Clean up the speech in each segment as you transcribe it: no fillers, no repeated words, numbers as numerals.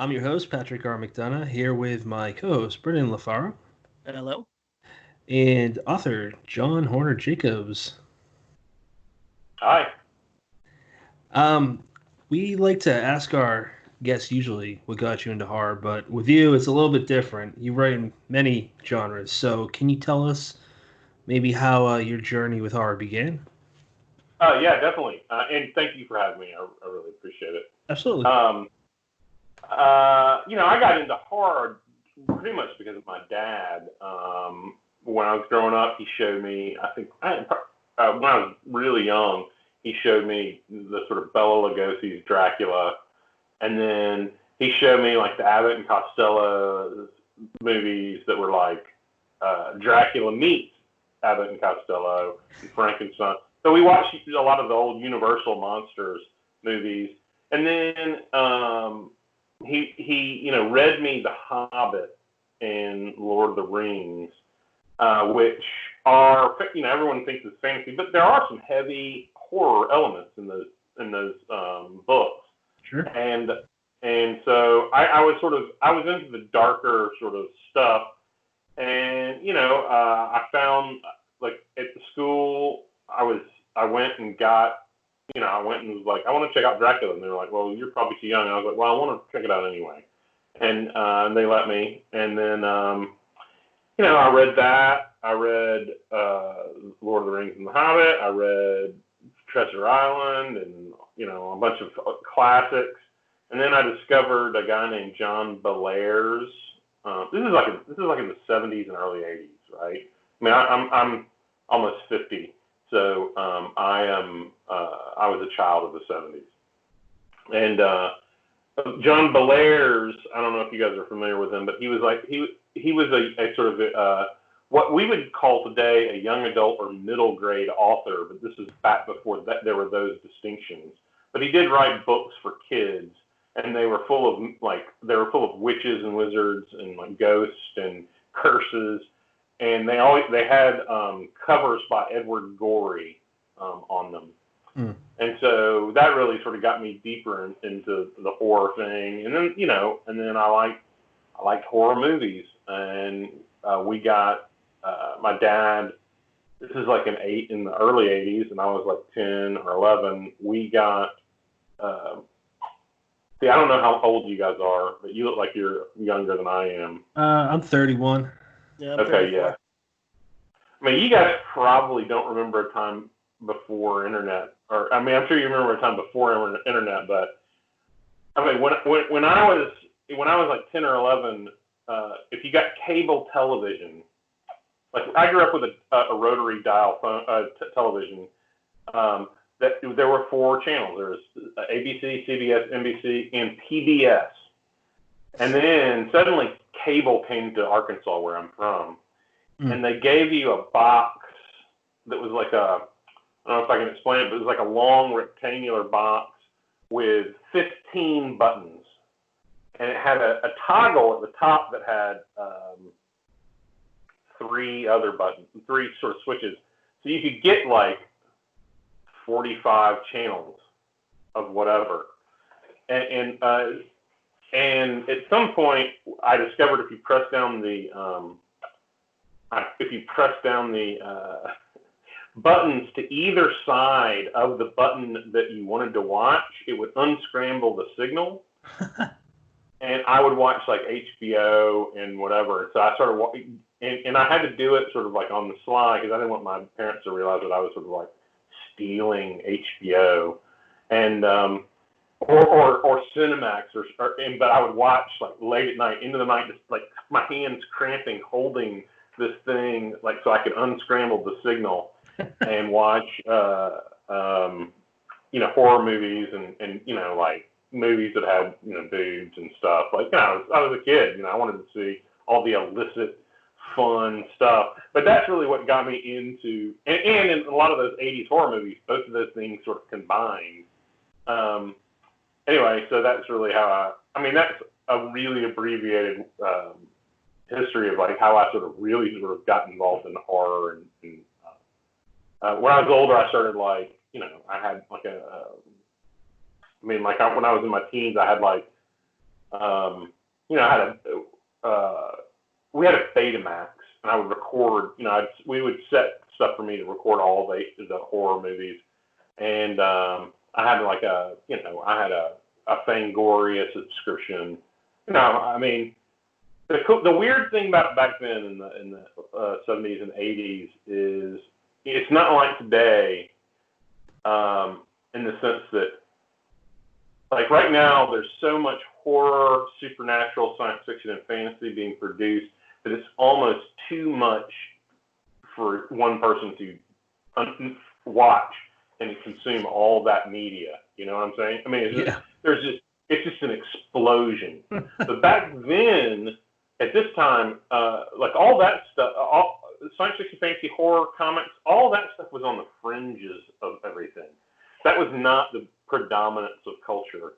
I'm your host, Patrick R. McDonough, here with my co-host, Brendan LaFaro, Hello. and author, John Horner Jacobs. Hi. Um, we like to ask our guests usually what got you into horror, but with you, it's a little bit different. You write in many genres, so can you tell us maybe how your journey with horror began? Yeah, definitely. And thank you for having me. I really appreciate it. Absolutely. I got into horror pretty much because of my dad. When I was growing up, he showed me, when I was really young, he showed me the sort of Bela Lugosi's Dracula. And then he showed me like the Abbott and Costello movies that were like Dracula meets Abbott and Costello and Frankenstein. So we watched a lot of the old Universal Monsters movies. And then he read me The Hobbit and Lord of the Rings, which are, everyone thinks is fantasy, but there are some heavy horror elements in those books. Sure. And so I was into the darker sort of stuff, and I found like at the school I went and was like, I want to check out Dracula, and they were like, well, you're probably too young. And I was like, well, I want to check it out anyway, and they let me, and then I read that. I read Lord of the Rings and The Hobbit. I read Treasure Island, and a bunch of classics. And then I discovered a guy named John Bellairs. This is like in the 70s and early 80s, right? I mean, I'm almost 50, so I was a child of the 70s. And John Bellairs, I don't know if you guys are familiar with him, but he was a sort of what we would call today a young adult or middle grade author, but this is back before that there were those distinctions. But he did write books for kids, and they were full of witches and wizards and like ghosts and curses, and they had covers by Edward Gorey on them. Mm. And so that really sort of got me deeper into the horror thing. And then I liked horror movies, and we got my dad. This is like in the early 80s, and I was like 10 or 11. We got I don't know how old you guys are, but you look like you're younger than I am. I'm 31. Yeah, I'm Okay, 34. yeah. I mean, you guys probably don't remember a time before internet, or I mean, I'm sure you remember a time before internet, but I mean, when I was like 10 or 11, if you got cable television, like I grew up with a rotary dial phone, television. That there were 4 channels. There was ABC, CBS, NBC, and PBS. And then suddenly cable came to Arkansas, where I'm from, and they gave you a box that was like I don't know if I can explain it, but it was like a long rectangular box with 15 buttons. And it had a toggle at the top that had 3 other buttons, 3 sort of switches. So you could get like 45 channels of whatever. And at some point, I discovered if you press down the buttons to either side of the button that you wanted to watch, it would unscramble the signal. And I would watch like HBO and whatever. So I started watching, and I had to do it sort of like on the sly because I didn't want my parents to realize that I was sort of like stealing HBO and or Cinemax but I would watch like late at night into the night, just like my hands cramping holding this thing like so I could unscramble the signal and watch horror movies and like movies that had boobs and stuff. Like I was a kid, I wanted to see all the illicit fun stuff. But that's really what got me into, and in a lot of those 80s horror movies, both of those things sort of combined. Anyway, so that's really how I mean, that's a really abbreviated history of like how I really got involved in horror. And when I was older, I started like, I had like when I was in my teens, I had like You know, we had a Betamax, and I would record. You know, we would set stuff for me to record all the horror movies, and I had like I had a Fangoria subscription. You know, I mean, the weird thing about back then in the 70s and 80s is it's not like today, in the sense that, like, right now there's so much horror, supernatural, science fiction, and fantasy being produced that it's almost too much for one person to watch and consume all that media. You know what I'm saying? I mean, it's just an explosion. But back then, at this time, like all that stuff, all science fiction, fantasy, horror, comics, all that stuff was on the fringes of everything. That was not the predominance of culture.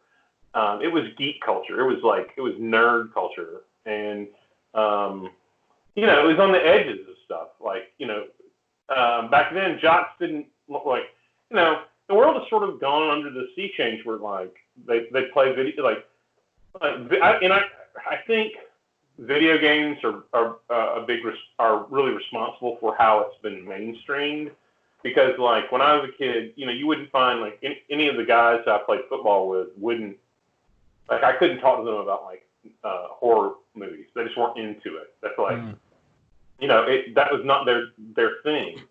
It was geek culture. It was nerd culture, and you know, it was on the edges of stuff. Like, you know, back then, jocks didn't look like, you know, the world has sort of gone under the sea change where, like, they play video, I think video games are really responsible for how it's been mainstreamed, because, like, when I was a kid, you know, you wouldn't find, like, any of the guys I played football with wouldn't, like, I couldn't talk to them about, like, horror movies. They just weren't into it. That's like, you know, that was not their thing.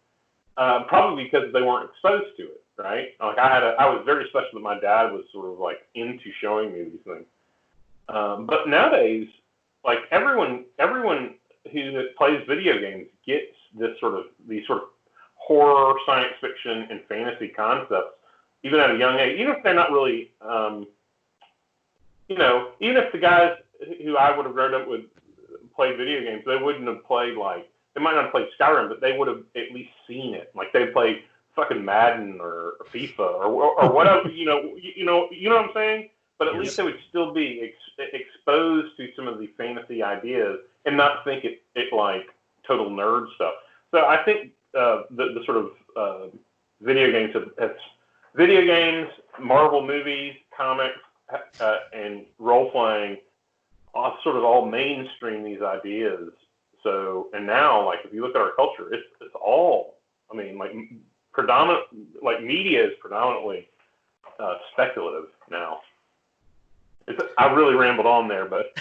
Probably because they weren't exposed to it, right? Like, I was very special that my dad was sort of, like, into showing me these things. But nowadays, like, everyone who plays video games gets these sort of horror, science fiction, and fantasy concepts, even at a young age. Even if they're not really, you know, even if the guys who I would have grown up with played video games, they wouldn't have played, like, they might not have played Skyrim, but they would have at least seen it. Like, they played fucking Madden or FIFA or whatever, you know what I'm saying? But at least they would still be exposed to some of the fantasy ideas and not think it like total nerd stuff. So I think the sort of video games, Marvel movies, comics, and role playing sort of all mainstream these ideas. So, and now, like, if you look at our culture, it's all, I mean, like, media is predominantly speculative now. I really rambled on there, but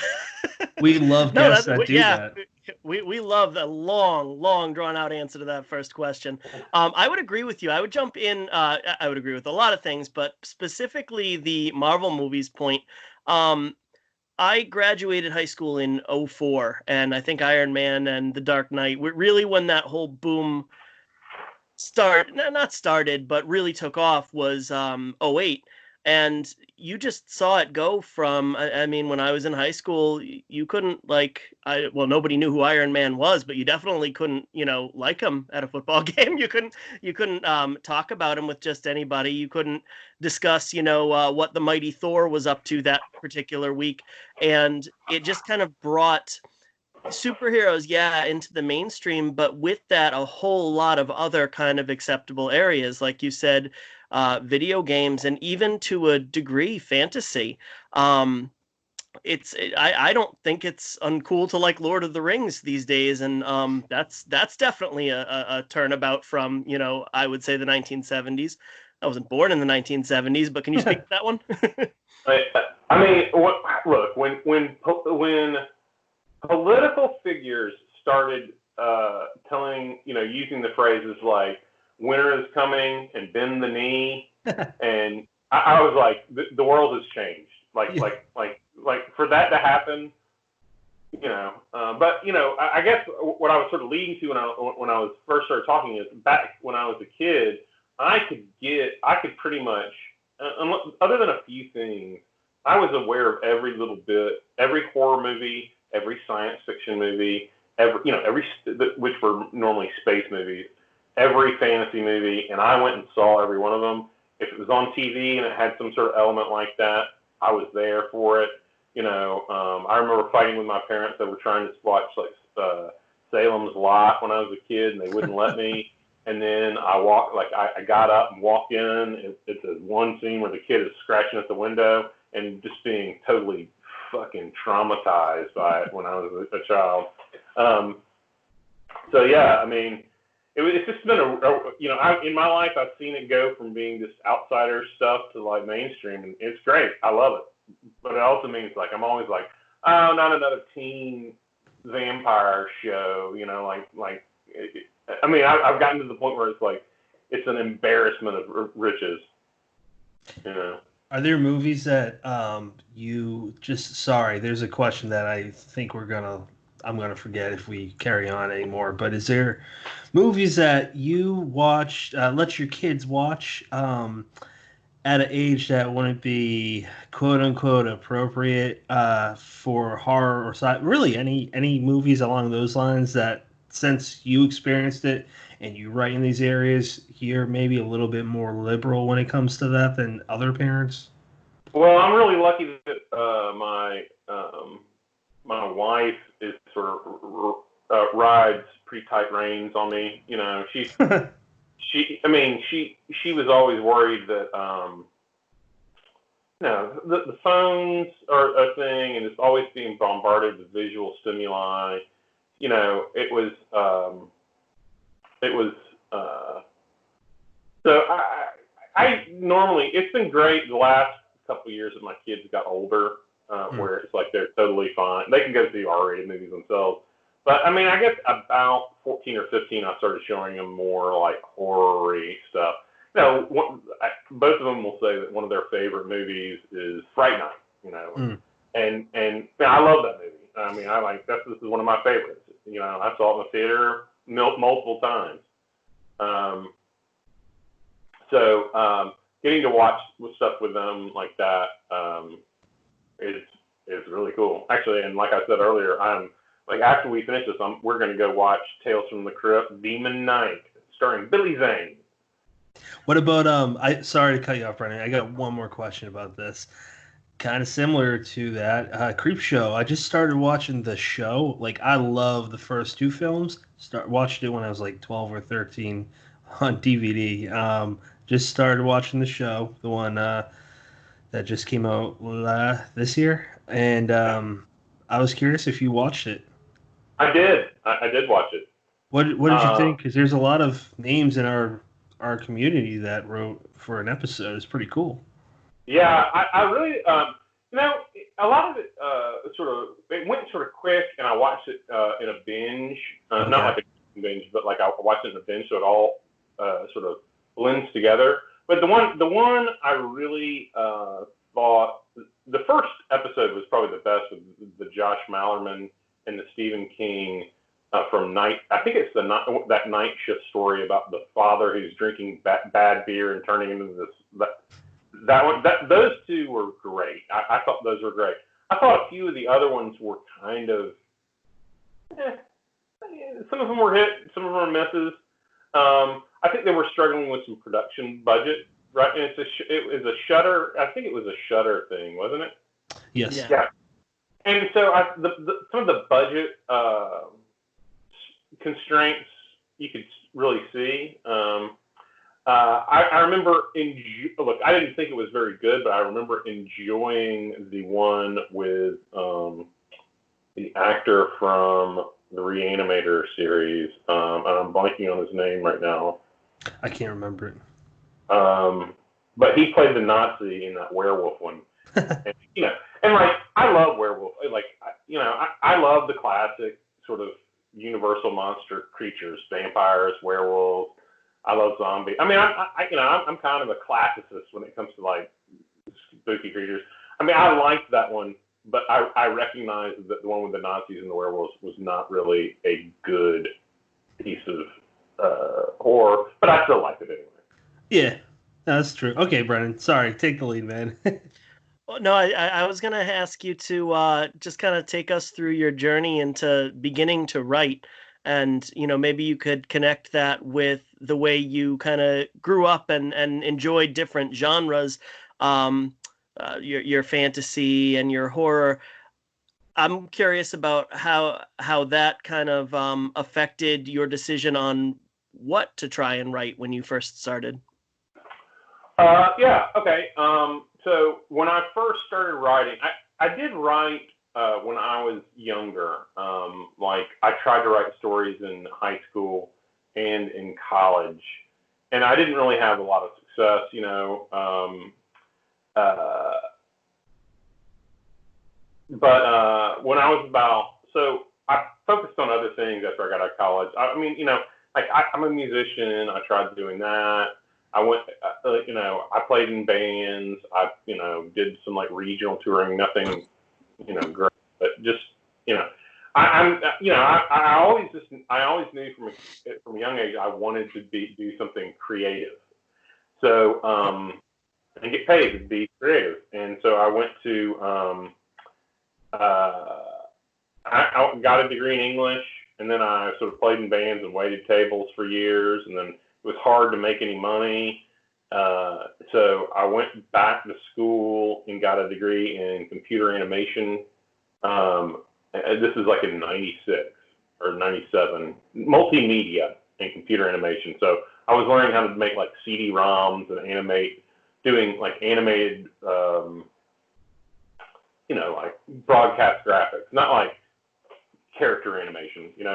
we love guests that do that. We love the long drawn out answer to that first question. I would agree with you. I would jump in. I would agree with a lot of things, but specifically the Marvel movies point. I graduated high school in 2004, and I think Iron Man and The Dark Knight were really when that whole boom not started, but really took off was 2008. And you just saw it go from, I mean, when I was in high school, you couldn't, nobody knew who Iron Man was, but you definitely couldn't, you know, like him at a football game. You couldn't talk about him with just anybody. You couldn't discuss, you know, what the mighty Thor was up to that particular week. And it just kind of brought superheroes, into the mainstream, but with that, a whole lot of other kind of acceptable areas, like you said, video games, and even to a degree, fantasy. I don't think it's uncool to like Lord of the Rings these days, and that's definitely a turnabout from, you know, I would say the 1970s. I wasn't born in the 1970s, but can you speak to that one? I mean, look, when political figures started telling, you know, using the phrases like "winter is coming" and "bend the knee," and I was like, the world has changed. Like for that to happen, you know. But, you know, I guess what I was sort of leading to when I was first started talking is, back when I was a kid, I could pretty much, other than a few things, I was aware of every little bit, every horror movie, every science fiction movie, which were normally space movies, every fantasy movie, and I went and saw every one of them. If it was on TV and it had some sort of element like that, I was there for it. You know, I remember fighting with my parents that were trying to watch, like, Salem's Lot when I was a kid, and they wouldn't let me. And then I got up and walked in, and it's a one scene where the kid is scratching at the window and just being totally fucking traumatized by it when I was a child. So yeah, I mean, it's just been in my life I've seen it go from being just outsider stuff to like mainstream, and it's great. I love it, but it also means like I'm always like, oh, not another teen vampire show, I mean, I've gotten to the point where it's like it's an embarrassment of riches, Are there movies that you just sorry? There's a question that I think I'm gonna forget if we carry on anymore. But is there movies that you watch, let your kids watch at an age that wouldn't be quote unquote appropriate for horror or really any movies along those lines that since you experienced it and you write in these areas, you're maybe a little bit more liberal when it comes to that than other parents? Well, I'm really lucky that my wife is sort of rides pretty tight reins on me. She was always worried that the phones are a thing, and it's always being bombarded with visual stimuli. It was so I normally, it's been great the last couple of years that my kids got older, where it's like they're totally fine. They can go see R-rated movies themselves. But I mean, I guess about 14 or 15, I started showing them more like horror-y stuff. Both of them will say that one of their favorite movies is Fright Night. And I love that movie. I mean, this is one of my favorites. I saw it in the theater multiple times. So getting to watch stuff with them like that is really cool. Actually, and like I said earlier, after we finish this, we're going to go watch Tales from the Crypt, Demon Night, starring Billy Zane. What about sorry to cut you off, Brennan. I got one more question about this. Kind of similar to that, Creep Show. I just started watching the show. Like, I love the first two films. Watched it when I was like 12 or 13 on DVD. Just started watching the show, the one that just came out this year, and I was curious if you watched it. I did. I did watch it. What did you think? Because there's a lot of names in our community that wrote for an episode. It's pretty cool. Yeah, I really, a lot of it it went sort of quick, and I watched it in a binge, not like a binge, but like I watched it in a binge, so it all sort of blends together. But the one I really thought, the first episode was probably the best, with the Josh Mallerman and the Stephen King from Night. I think it's that Night Shift story about the father who's drinking bad beer and turning into this. Those two were great. I thought those were great. I thought a few of the other ones were kind of, some of them were hits, some of them were misses. I think they were struggling with some production budget, right? And it was a Shudder. I think it was a Shudder thing, wasn't it? Yes. Yeah. And so some of the budget constraints you could really see. I remember look, I didn't think it was very good, but I remember enjoying the one with the actor from the Reanimator series, and I'm blanking on his name right now. I can't remember it. But he played the Nazi in that werewolf one. And like, I love werewolf. Like, I love the classic sort of universal monster creatures, vampires, werewolves. I love zombies. I mean, I'm kind of a classicist when it comes to like spooky creatures. I mean, I liked that one, but I recognize that the one with the Nazis and the werewolves was not really a good piece of horror, but I still liked it anyway. Yeah, that's true. Okay, Brennan, sorry, take the lead, man. No, I was going to ask you to just kind of take us through your journey into beginning to write. And, maybe you could connect that with the way you kind of grew up and enjoyed different genres, your fantasy and your horror. I'm curious about how that kind of affected your decision on what to try and write when you first started. Yeah. Okay. So when I first started writing, I did write when I was younger. Like I tried to write stories in high school and in college, and I didn't really have a lot of success. But when I was I focused on other things after I got out of college. I mean, like I'm a musician. I tried doing that. I went, I played in bands. I, did some like regional touring. Nothing, great, but just, I always knew from a young age I wanted to do something creative. So, and get paid to be creative. And so I went to, I got a degree in English, and then I sort of played in bands and waited tables for years, and then it was hard to make any money. So I went back to school and got a degree in computer animation. This is like in 96 or 97, multimedia and computer animation. So I was learning how to make like CD-ROMs and doing like animated, like broadcast graphics, not like character animation, and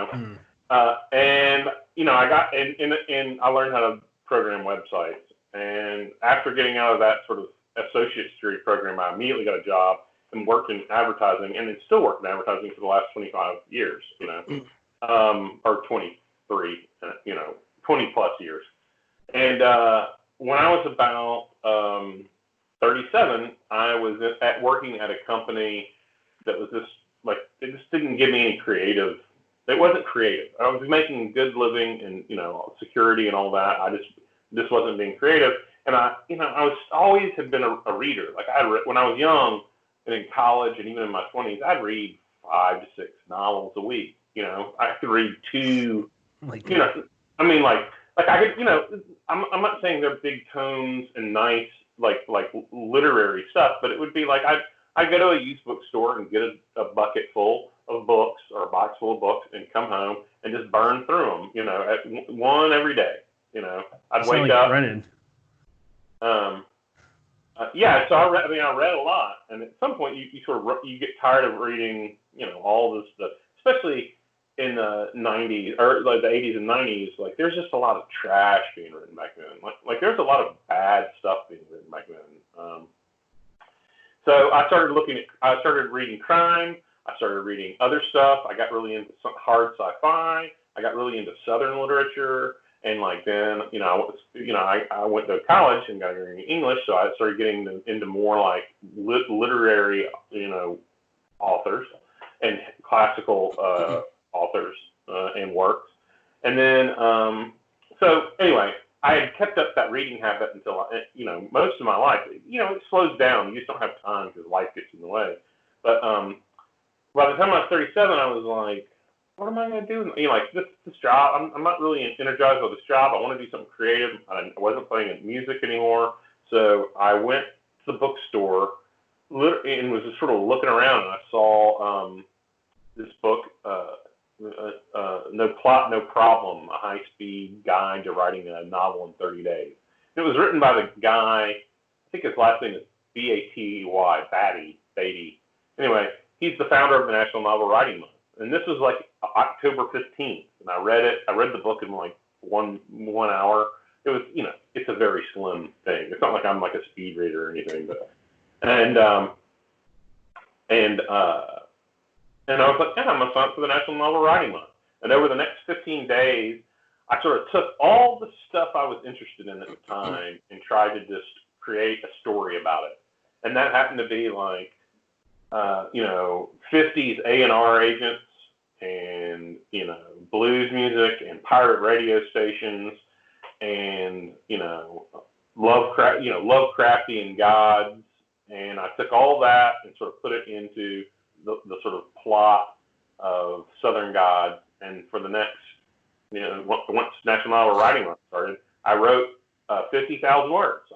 I got and I learned how to program websites. And after getting out of that sort of associate's degree program, I immediately got a job and worked in advertising, and it's still worked in advertising for the last 25 years, or 23, 20 plus years. And when I was about 37, I was working at a company that was just like, it just didn't give me any creative. It wasn't creative. I was making good living and, security and all that. This wasn't being creative. And I was always had been a reader. Like when I was young and in college and even in my 20s, I'd read 5 to 6 novels a week. I could read 2, I mean, like I could, I'm not saying they're big tomes and nice, like literary stuff, but it would be like, I'd go to a used bookstore and get a bucket full of books or a box full of books and come home and just burn through them, at one every day. I'd wake up. Brennan. Yeah, so I read a lot, and at some point you sort of you get tired of reading, all this stuff, especially in the 90s or like the 80s and 90s. Like there's just a lot of trash being written back then. Like there's a lot of bad stuff being written back then. So I started reading crime. I started reading other stuff. I got really into some hard sci-fi. I got really into Southern literature. And like then, I went to college and got a degree in English. So I started getting into more like literary, authors and classical authors and works. And then, so anyway, I had kept up that reading habit until, most of my life. It slows down. You just don't have time because life gets in the way. But by the time I was 37, I was like, what am I going to do? Like this job, I'm not really energized by this job. I want to do something creative. I wasn't playing music anymore. So I went to the bookstore and was just sort of looking around, and I saw this book, No Plot, No Problem, a high-speed guide to writing a novel in 30 days. It was written by the guy, I think his last name is B-A-T-Y, Beatty. Anyway, he's the founder of the National Novel Writing Month. And this was like October 15th. And I read it. I read the book in like one hour. It was, it's a very slim thing. It's not like I'm like a speed reader or anything. But, and I was like, yeah, I'm going to sign up for the National Novel Writing Month. And over the next 15 days, I sort of took all the stuff I was interested in at the time and tried to just create a story about it. And that happened to be like, 50s A&R agents and, blues music and pirate radio stations and, Lovecraftian gods. And I took all that and sort of put it into the sort of plot of Southern gods. And for the next, once National Novel Writing Month started, I wrote 50,000 words.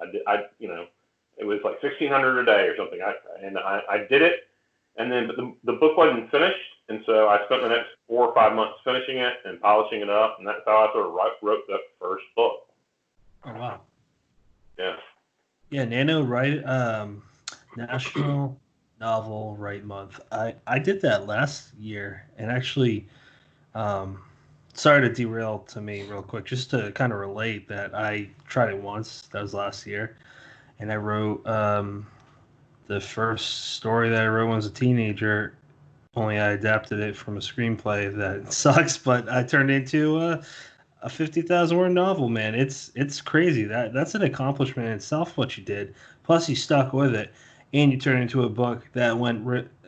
It was like 1,600 a day or something. I did it, and then the book wasn't finished, and so I spent the next 4 or 5 months finishing it and polishing it up, and that's how I sort of wrote that first book. Oh wow! Yeah. Yeah, National novel right month. I did that last year, and actually, um, sorry to derail to me real quick, just to kind of relate that I tried it once. That was last year, and I wrote the first story that I wrote when I was a teenager. Only I adapted it from a screenplay that sucks, but I turned it into a 50,000 word novel. Man, it's crazy. That's an accomplishment in itself. What you did, plus you stuck with it, and you turned it into a book that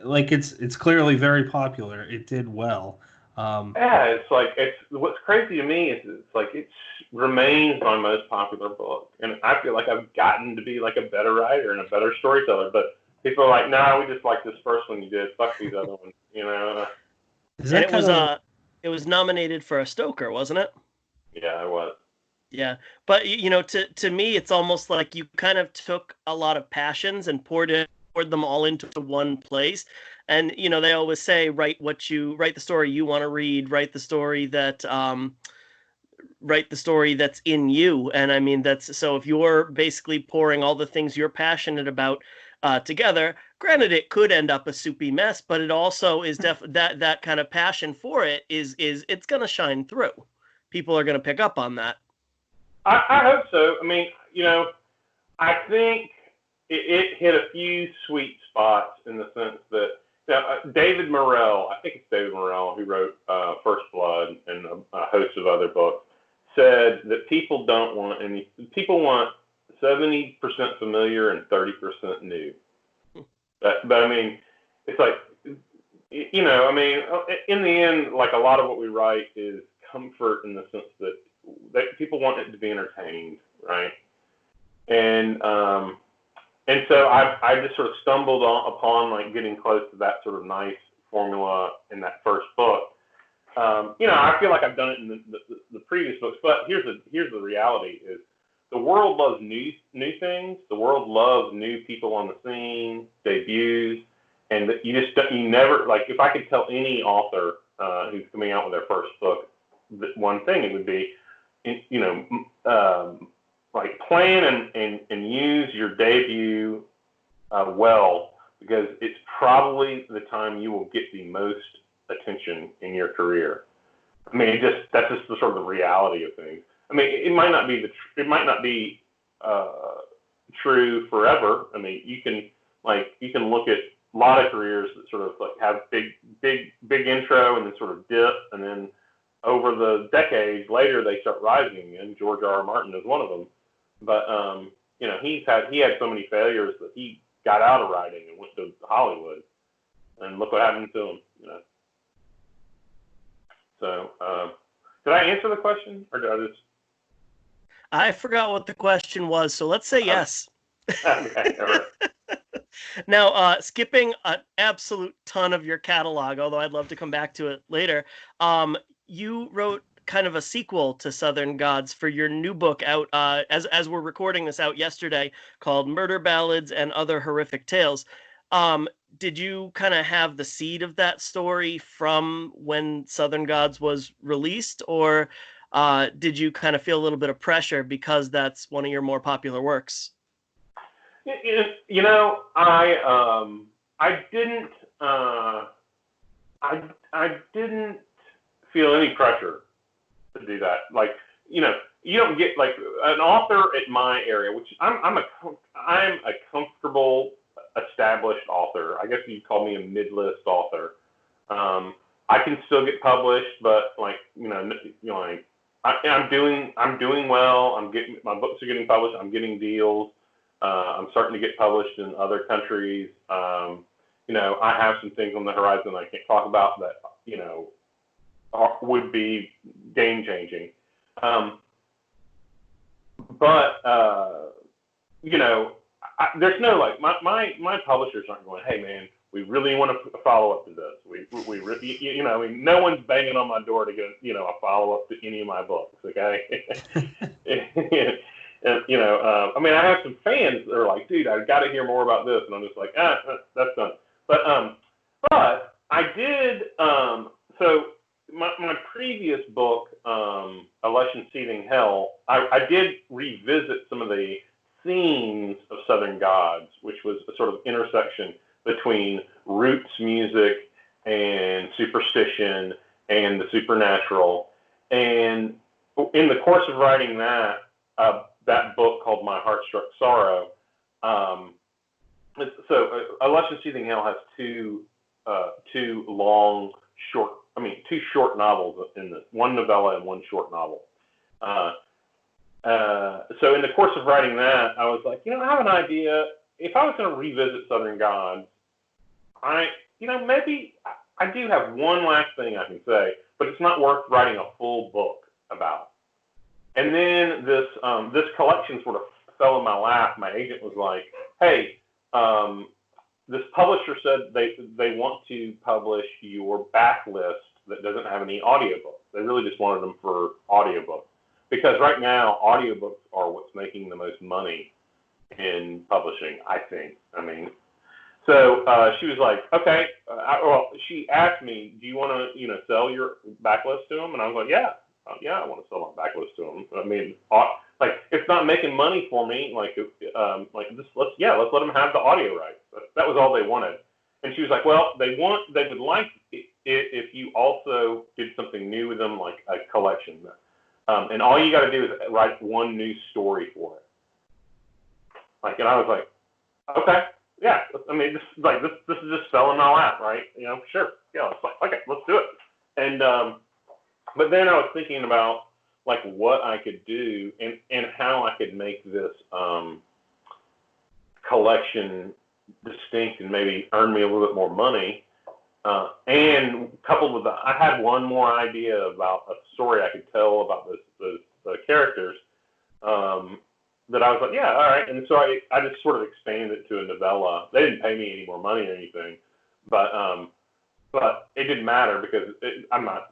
like it's clearly very popular. It did well. Yeah, it's like it's what's crazy to me is it's like it remains my most popular book, and I feel like I've gotten to be like a better writer and a better storyteller. But people are like, "Nah, we just like this first one you did. Fuck these other ones," you know. Is And that kind of it was nominated for a Stoker, wasn't it? Yeah, I was. Yeah, but to me, it's almost like you kind of took a lot of passions and poured them all into one place. And they always say, write the story you want to read, write the story that's in you. And I mean, that's so if you're basically pouring all the things you're passionate about together, granted, it could end up a soupy mess, but it also is that kind of passion for it is it's going to shine through. People are going to pick up on that. I hope so. I mean, I think it hit a few sweet spots in the sense that David Morrell, I think it's David Morrell, who wrote First Blood and a host of other books, said that people don't want people want 70% familiar and 30% new. But I mean, it's like, I mean, in the end, like a lot of what we write is comfort in the sense that people want it to be entertained, right? And so I just sort of stumbled upon like getting close to that sort of nice formula in that first book. I feel like I've done it in the previous books, but here's the reality: is the world loves new things. The world loves new people on the scene, debuts, and you never like. If I could tell any author who's coming out with their first book, one thing it would be, like plan and use your debut well, because it's probably the time you will get the most attention in your career. I mean, that's just the sort of the reality of things. I mean, it might not be true forever. I mean, you can look at a lot of careers that sort of like have big intro and then sort of dip, and then over the decades later they start rising. And George R. R. Martin is one of them. But he had so many failures that he got out of writing and went to Hollywood, and look what happened to him. So, did I answer the question, or did I just? I forgot what the question was, so let's say yes. Okay, all right. Now, skipping an absolute ton of your catalog, although I'd love to come back to it later, you wrote kind of a sequel to Southern Gods for your new book out, as we're recording this, out yesterday, called Murder Ballads and Other Horrific Tales. Did you kind of have the seed of that story from when Southern Gods was released, or did you kind of feel a little bit of pressure because that's one of your more popular works? I didn't. I didn't feel any pressure to do that. Like, you don't get like an author at my area, which I'm a comfortable, established author. I guess you'd call me a mid-list author. I can still get published, but like, I'm doing well. My books are getting published. I'm getting deals. I'm starting to get published in other countries. I have some things on the horizon I can't talk about that, would be game changing. There's no like my publishers aren't going, hey man, we really want to follow up to this. We really, no one's banging on my door to get a follow up to any of my books. Okay. I mean, I have some fans that are like, dude, I got to hear more about this, and I'm just like, that's done. But I did. So my previous book, A Lush and Seething Hell, I did revisit some of the themes of Southern Gods, which was a sort of intersection between roots music and superstition and the supernatural. And in the course of writing that book called My Heart Struck Sorrow, A Lush and Seething Hell has two short novels in this, one novella and one short novel. So in the course of writing that, I was like, I have an idea. If I was going to revisit Southern Gods, maybe I do have one last thing I can say, but it's not worth writing a full book about. And then this collection sort of fell in my lap. My agent was like, hey, this publisher said they want to publish your backlist that doesn't have any audiobooks. They really just wanted them for audiobooks. Because right now, audiobooks are what's making the most money in publishing, I think. So she was like, okay. She asked me, do you want to, sell your backlist to them? And I was like, yeah, I want to sell my backlist to them. It's not making money for me. Let's let them have the audio rights. That was all they wanted. And she was like, well, they would like it if you also did something new with them, like a collection. And all you got to do is write one new story for it. And I was like, okay, yeah. This is just fell in my lap, right? Sure, yeah. Okay, let's do it. And but then I was thinking about what I could do and how I could make this collection distinct and maybe earn me a little bit more money. And coupled with that, I had one more idea about a story I could tell about the characters that I was like, yeah, all right. And so I just sort of expanded it to a novella. They didn't pay me any more money or anything, but it didn't matter because I'm not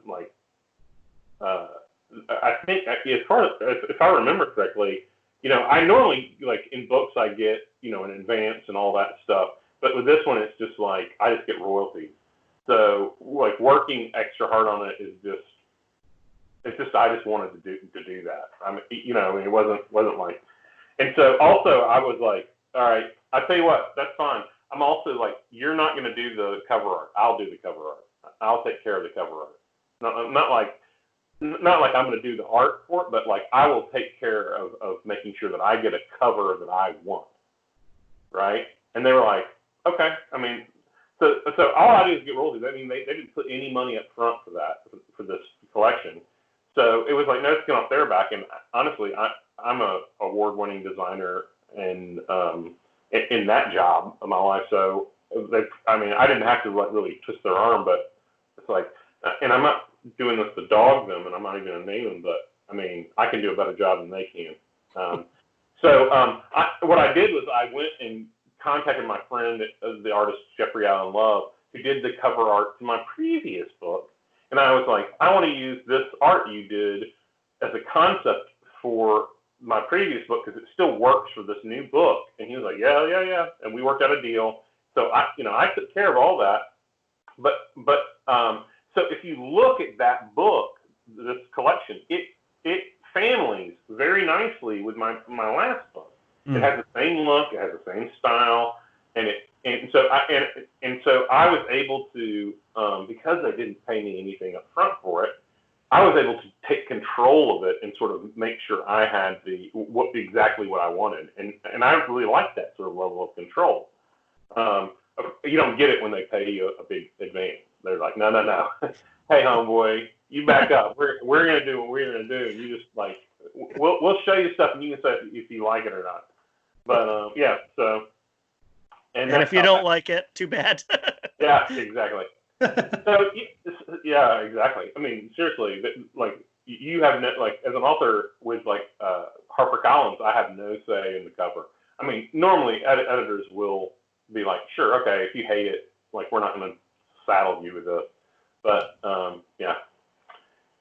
I think as far as if I remember correctly, I normally in books I get an advance and all that stuff, but with this one it's just I just get royalties. So working extra hard on it is just I just wanted to do that. It wasn't like, and so also I was like, all right, I'll tell you what, that's fine. I'm also like, you're not going to do the cover art. I'll do the cover art. I'll take care of the cover art. Not like I'm going to do the art for it, but I will take care of making sure that I get a cover that I want. Right. And they were like, okay. So all I do is get royalties. They didn't put any money up front for this collection. So it was like, no, it's going off their back. And honestly, I'm a award-winning designer and in that job of my life. So I didn't have to really twist their arm, but it's and I'm not doing this to dog them, and I'm not even going to name them, but I can do a better job than they can. What I did was I went and contacted my friend, the artist Jeffrey Allen Love, who did the cover art to my previous book. And I was like, I want to use this art you did as a concept for my previous book because it still works for this new book. And he was like, yeah. And we worked out a deal. So I took care of all that. So if you look at that book, this collection, it families very nicely with my last book. It has the same look, it has the same style, and so I was able to, because they didn't pay me anything up front for it, I was able to take control of it and sort of make sure I had exactly what I wanted, and I really like that sort of level of control. You don't get it when they pay you a big advance. They're like, no, hey homeboy, you back up. We're gonna do what we're gonna do, and you just we'll show you stuff, and you can say if you like it or not. But yeah, so and if you don't like it, too bad. Yeah, exactly. So yeah, exactly. Seriously, you have as an author with HarperCollins, I have no say in the cover. Normally editors will be like, sure, okay, if you hate it, we're not going to saddle you with this. But yeah.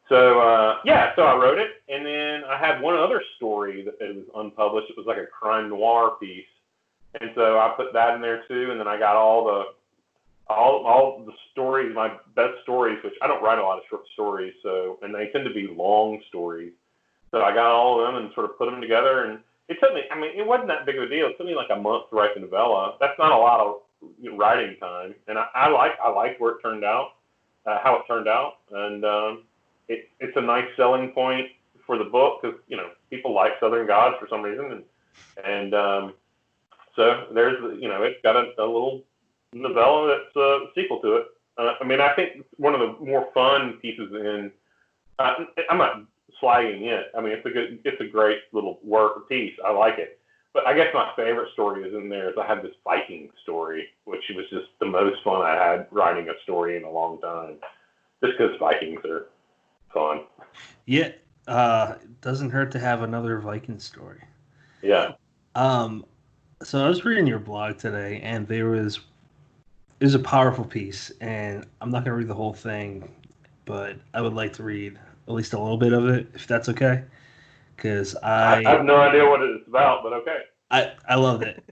So so I wrote it, and then I had one other story that was unpublished. It was like a crime noir piece, and so I put that in there too. And then I got all the stories, my best stories, which I don't write a lot of short stories, and they tend to be long stories. So I got all of them and sort of put them together, and it took me. It wasn't that big of a deal. It took me like a month to write the novella. That's not a lot of writing time, and I like where it turned out, how it turned out, and it's a nice selling point for the book because people like Southern Gods for some reason, and so there's it's got a little novella that's a sequel to it. I mean, I think one of the more fun pieces in I'm not slagging it. I mean, it's a great little piece. I like it. But I guess my favorite story is in there is I had this Viking story, which was just the most fun I had writing a story in a long time. Just because Vikings are fun. Yeah, doesn't hurt to have another Viking story. Yeah. So I was reading your blog today, and there's a powerful piece, and I'm not going to read the whole thing, but I would like to read at least a little bit of it, if that's okay. Because I have no idea what it's about, but okay. I loved it.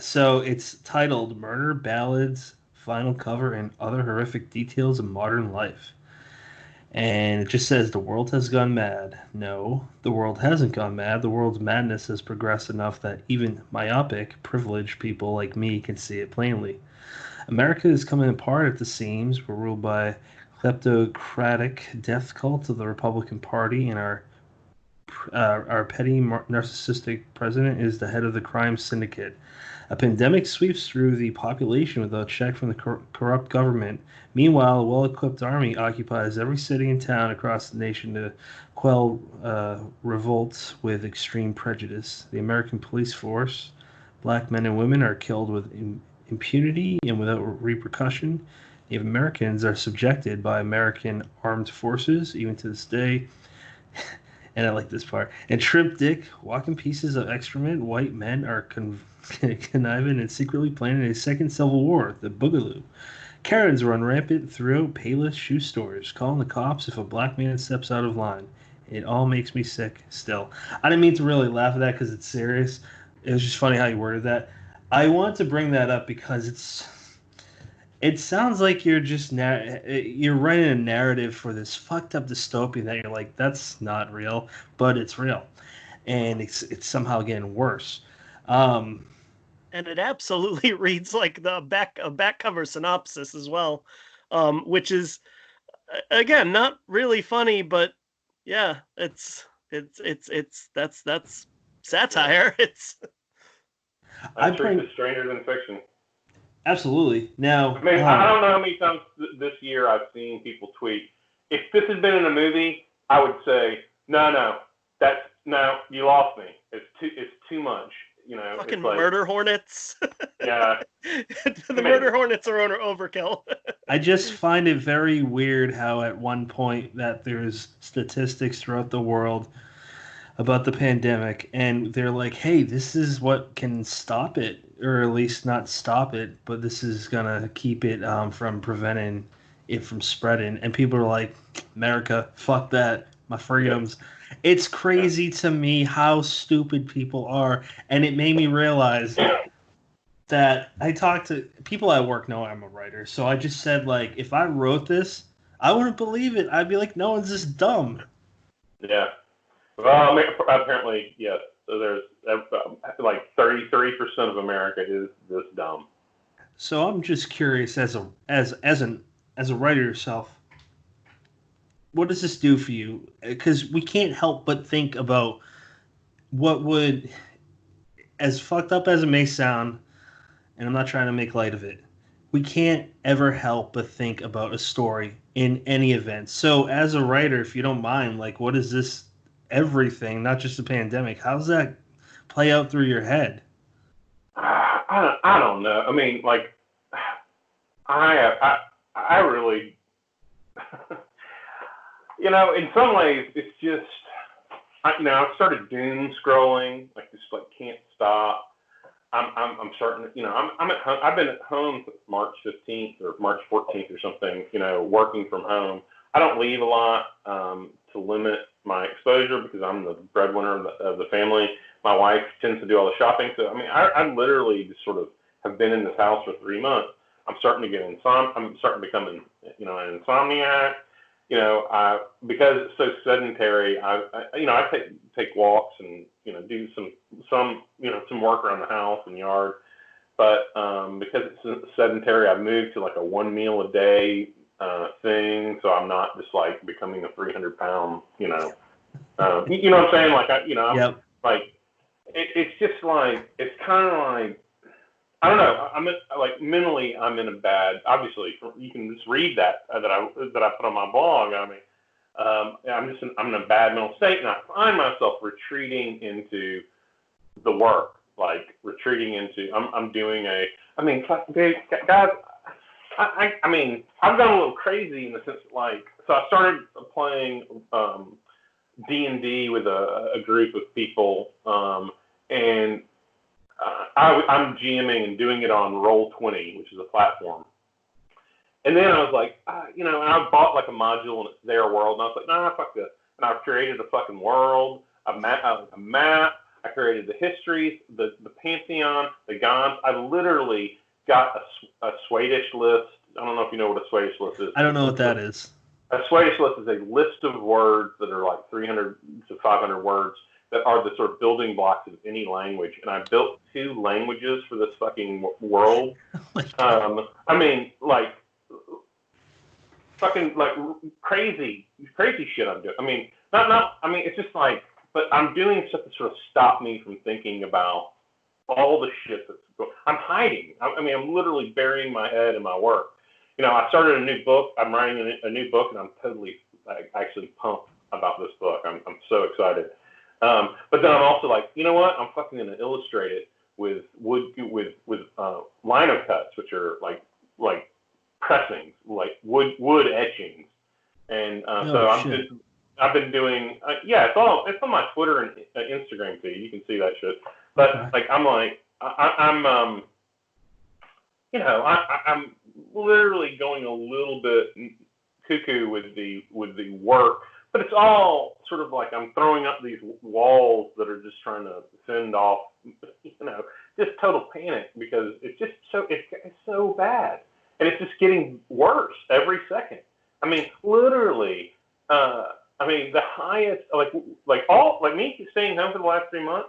So it's titled Murder, Ballads, Final Cover, and Other Horrific Details of Modern Life. And it just says the world has gone mad. No, the world hasn't gone mad. The world's madness has progressed enough that even myopic, privileged people like me can see it plainly. America is coming apart at the seams. We're ruled by kleptocratic death cult of the Republican Party, and our petty narcissistic president is the head of the crime syndicate. A pandemic sweeps through the population without check from the corrupt government. Meanwhile, a well-equipped army occupies every city and town across the nation to quell revolts with extreme prejudice. The American police force, black men and women, are killed with impunity and without repercussion. Native Americans are subjected by American armed forces, even to this day. And I like this part. And Trip Dick, walking pieces of excrement, white men are conniving and secretly planning a second civil war, the Boogaloo. Karens run rampant throughout Payless shoe stores, calling the cops if a black man steps out of line. It all makes me sick still. I didn't mean to really laugh at that because it's serious. It was just funny how you worded that. I want to bring that up because it sounds like you're just you're writing a narrative for this fucked up dystopia that you're like, that's not real, but it's real, and it's somehow getting worse. And it absolutely reads like a back cover synopsis as well, which is again not really funny, but yeah, it's that's satire. It's Truth is stranger than fiction. Absolutely. Now, I mean, I don't know how many times this year I've seen people tweet, if this had been in a movie, I would say, no, you lost me. It's too much. Fucking murder hornets. Yeah. The murder hornets are overkill. I just find it very weird how at one point that there's statistics throughout the world about the pandemic, and they're like, hey, this is what can stop it, or at least not stop it, but this is gonna keep it from preventing it from spreading. And people are like, America, fuck that, my freedoms. Yeah. It's crazy to me how stupid people are, and it made me realize that I talked to people at work know I'm a writer, so I just said, like, if I wrote this, I wouldn't believe it. I'd be like, no one's this dumb. Yeah. Well, apparently, yes. So there's like 30% of America is this dumb. So I'm just curious, as a writer yourself, what does this do for you? Because we can't help but think about what would, as fucked up as it may sound, and I'm not trying to make light of it, we can't ever help but think about a story in any event. So as a writer, if you don't mind, like, what is this? Everything, not just the pandemic. How does that play out through your head? I don't know. I mean, like, I really, in some ways, it's just, I've started doom scrolling, like, just like can't stop. I'm starting, I'm at home. I've been at home since March 15th or March 14th or something, working from home. I don't leave a lot to limit my exposure because I'm the breadwinner of the family. My wife tends to do all the shopping. So, I mean, I literally just sort of have been in this house for 3 months. I'm starting to get I'm starting to become an insomniac. Because it's so sedentary, I take walks and, do some work around the house and yard. but because it's sedentary, I moved to like a 1 meal a day thing, so I'm not just like becoming a 300-pound, you know what I'm saying? Like I'm Yep. like it's just like it's kind of like I don't know. I'm like mentally, I'm in a bad. Obviously, you can just read that I put on my blog. I mean, I'm in a bad mental state, and I find myself retreating into the work, like retreating into. I'm doing a. I mean, guys. I mean, I've gone a little crazy in the sense like. So I started playing D&D with a group of people, and I'm GMing and doing it on Roll20, which is a platform. And then I was like, and I bought like a module and it's their world. And I was like, nah, fuck this. And I've created a fucking world, a map. I created the histories, the pantheon, the gods. I literally got a Swedish list. I don't know if you know what a Swedish list is. I don't know what that is. A Swedish list is a list of words that are like 300 to 500 words that are the sort of building blocks of any language. And I built 2 languages for this fucking world. I mean, like, fucking, like, crazy shit I'm doing. I mean, I mean, it's just like, but I'm doing stuff to sort of stop me from thinking about all the shit that's going on. I'm hiding. I mean, I'm literally burying my head in my work. I started a new book. I'm writing a new book, and I'm totally, like, actually pumped about this book. I'm so excited. But then I'm also like, you know what? I'm fucking going to illustrate it with lino cuts, which are like pressings, like wood etchings. And I've been doing, it's on my Twitter and Instagram feed. You can see that shit. But like, I'm literally going a little bit cuckoo with the work. But it's all sort of like I'm throwing up these walls that are just trying to fend off, just total panic because it's just it's so bad. And it's just getting worse every second. I mean, literally, the highest, like me staying home for the last 3 months,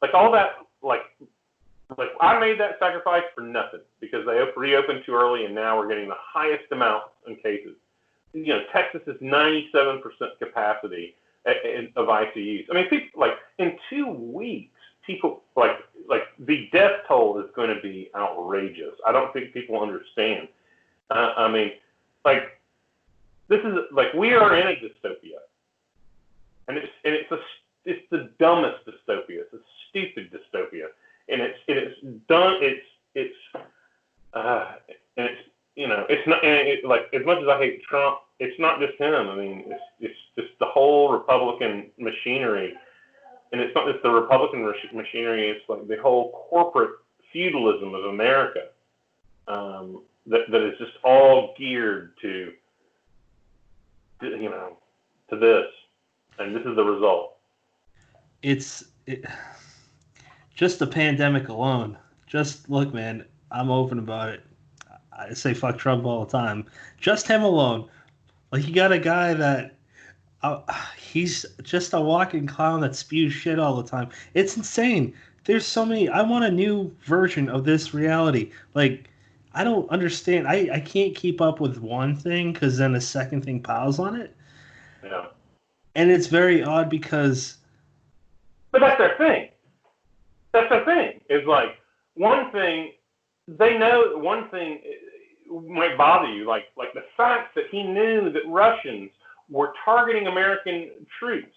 like all that, like I made that sacrifice for nothing because they reopened too early and now we're getting the highest amount in cases. Texas is 97% capacity of ICUs. I mean, people, like in 2 weeks, people like the death toll is going to be outrageous. I don't think people understand. I mean, like this is like we are in a dystopia, and it's the dumbest dystopia. It's a stupid dystopia, and it's done. It's not like as much as I hate Trump. It's not just him. I mean, it's just the whole Republican machinery, and it's not just the Republican machinery. It's like the whole corporate feudalism of America that is just all geared to this, and this is the result. Just the pandemic alone. Just look, man. I'm open about it. I say fuck Trump all the time. Just him alone. Like, you got a guy that he's just a walking clown that spews shit all the time. It's insane. There's so many. I want a new version of this reality. Like, I don't understand. I can't keep up with one thing because then a second thing piles on it. Yeah. And it's very odd because. But that's their thing. That's their thing. Is like one thing they know. One thing might bother you, like the fact that he knew that Russians were targeting American troops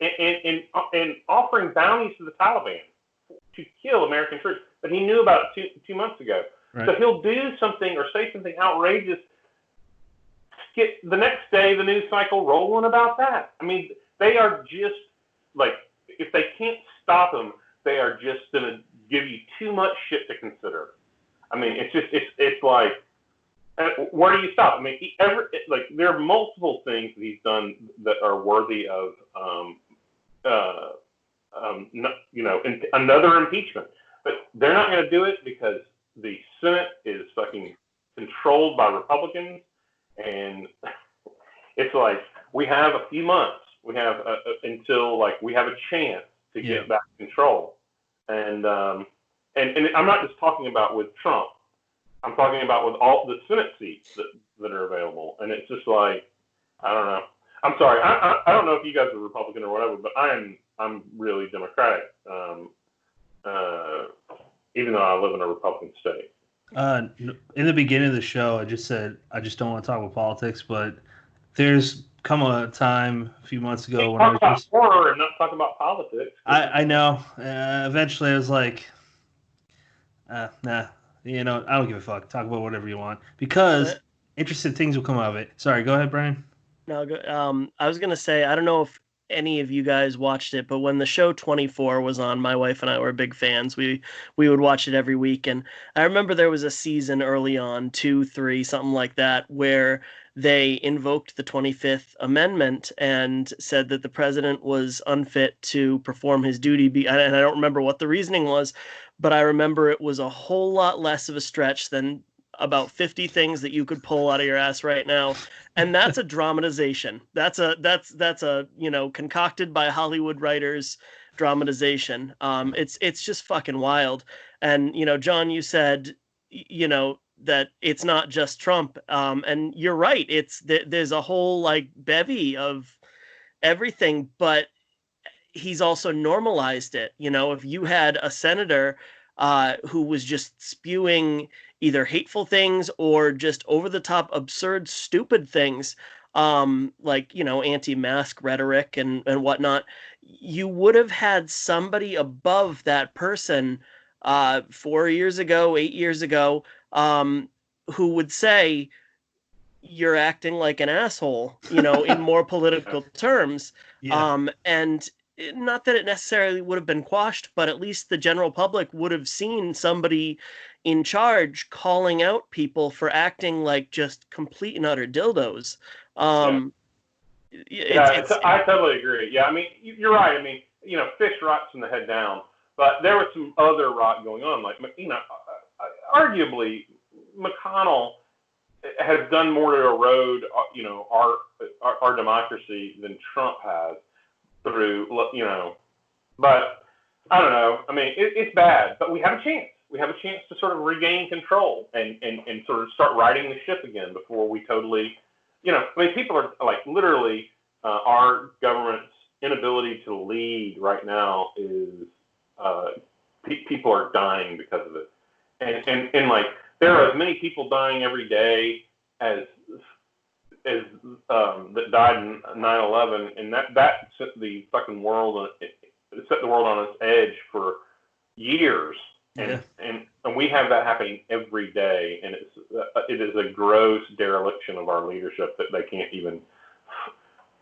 and offering bounties to the Taliban to kill American troops that he knew about 2 months ago. Right. So he'll do something or say something outrageous, get the next day the news cycle rolling about that. I mean, they are just like, if they can't stop them, they are just going to give you too much shit to consider. I mean, it's like, where do you stop? I mean, there are multiple things that he's done that are worthy of, another impeachment. But they're not going to do it because the Senate is fucking controlled by Republicans, and it's like we have a few months. We have until like we have a chance to get back control, and and I'm not just talking about with Trump. I'm talking about with all the Senate seats that are available, and it's just like, I don't know. I'm sorry. I don't know if you guys are Republican or whatever, but I'm really Democratic. Even though I live in a Republican state. In the beginning of the show, I just said I just don't want to talk about politics, but there's come a time a few months ago when I was just horror and not talk about politics. I know. Eventually, I was like, nah, I don't give a fuck. Talk about whatever you want because interesting things will come out of it. Sorry, go ahead, Brian. No, I was gonna say I don't know if any of you guys watched it, but when the show 24 was on, my wife and I were big fans. We would watch it every week, and I remember there was a season early on, 2, 3, something like that, where they invoked the 25th Amendment and said that the president was unfit to perform his duty. And I don't remember what the reasoning was, but I remember it was a whole lot less of a stretch than about 50 things that you could pull out of your ass right now. And that's a dramatization. That's a concocted by Hollywood writers dramatization. It's just fucking wild. And John, you said that it's not just Trump. And you're right. There's a whole like bevy of everything, but he's also normalized it. If you had a senator who was just spewing either hateful things or just over the top, absurd, stupid things, like, anti-mask rhetoric and whatnot, you would have had somebody above that person 4 years ago, 8 years ago, who would say, you're acting like an asshole, in more political terms. Yeah. And not that it necessarily would have been quashed, but at least the general public would have seen somebody in charge calling out people for acting like just complete and utter dildos. I totally agree. Yeah, I mean, you're right. I mean, fish rots from the head down, but there was some other rot going on. Like, arguably, McConnell has done more to erode, our democracy than Trump has through, but I don't know. I mean, it's bad, but we have a chance. We have a chance to sort of regain control and sort of start riding the ship again before we totally, I mean, people are like literally, our government's inability to lead right now is, people are dying because of it. And like, there are as many people dying every day as that died in 9/11, and that set the fucking world, it set the world on its edge for years. Yeah. And we have that happening every day, and it is a gross dereliction of our leadership that they can't even,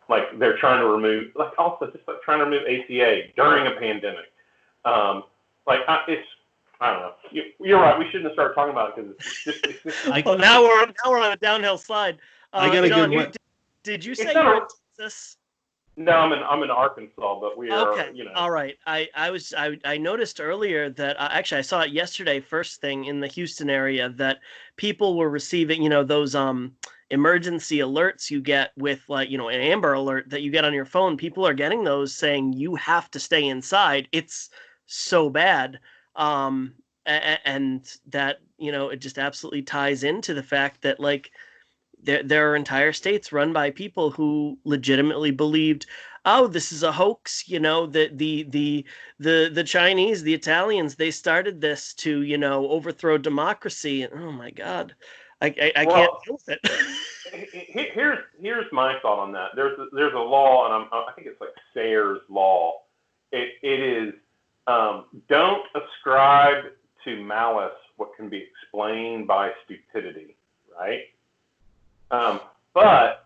like, they're trying to remove, like, also just like trying to remove ACA during a pandemic. I don't know. You're right. We shouldn't have started talking about it because it's just well, now we're on a downhill slide. I got a John, good one. Did you say you're in Texas? No, I'm in Arkansas, but we are. Okay. All right. I noticed earlier that actually I saw it yesterday, first thing in the Houston area, that people were receiving those emergency alerts you get with, like, an Amber Alert that you get on your phone. People are getting those saying you have to stay inside. It's so bad. And that, it just absolutely ties into the fact that, like, there are entire states run by people who legitimately believed, oh, this is a hoax, that the Chinese, the Italians, they started this to, overthrow democracy. And oh my God, I can't deal with it. Here's my thought on that. There's a law, and I think it's like Sayers law. It is, don't ascribe to malice what can be explained by stupidity, right? But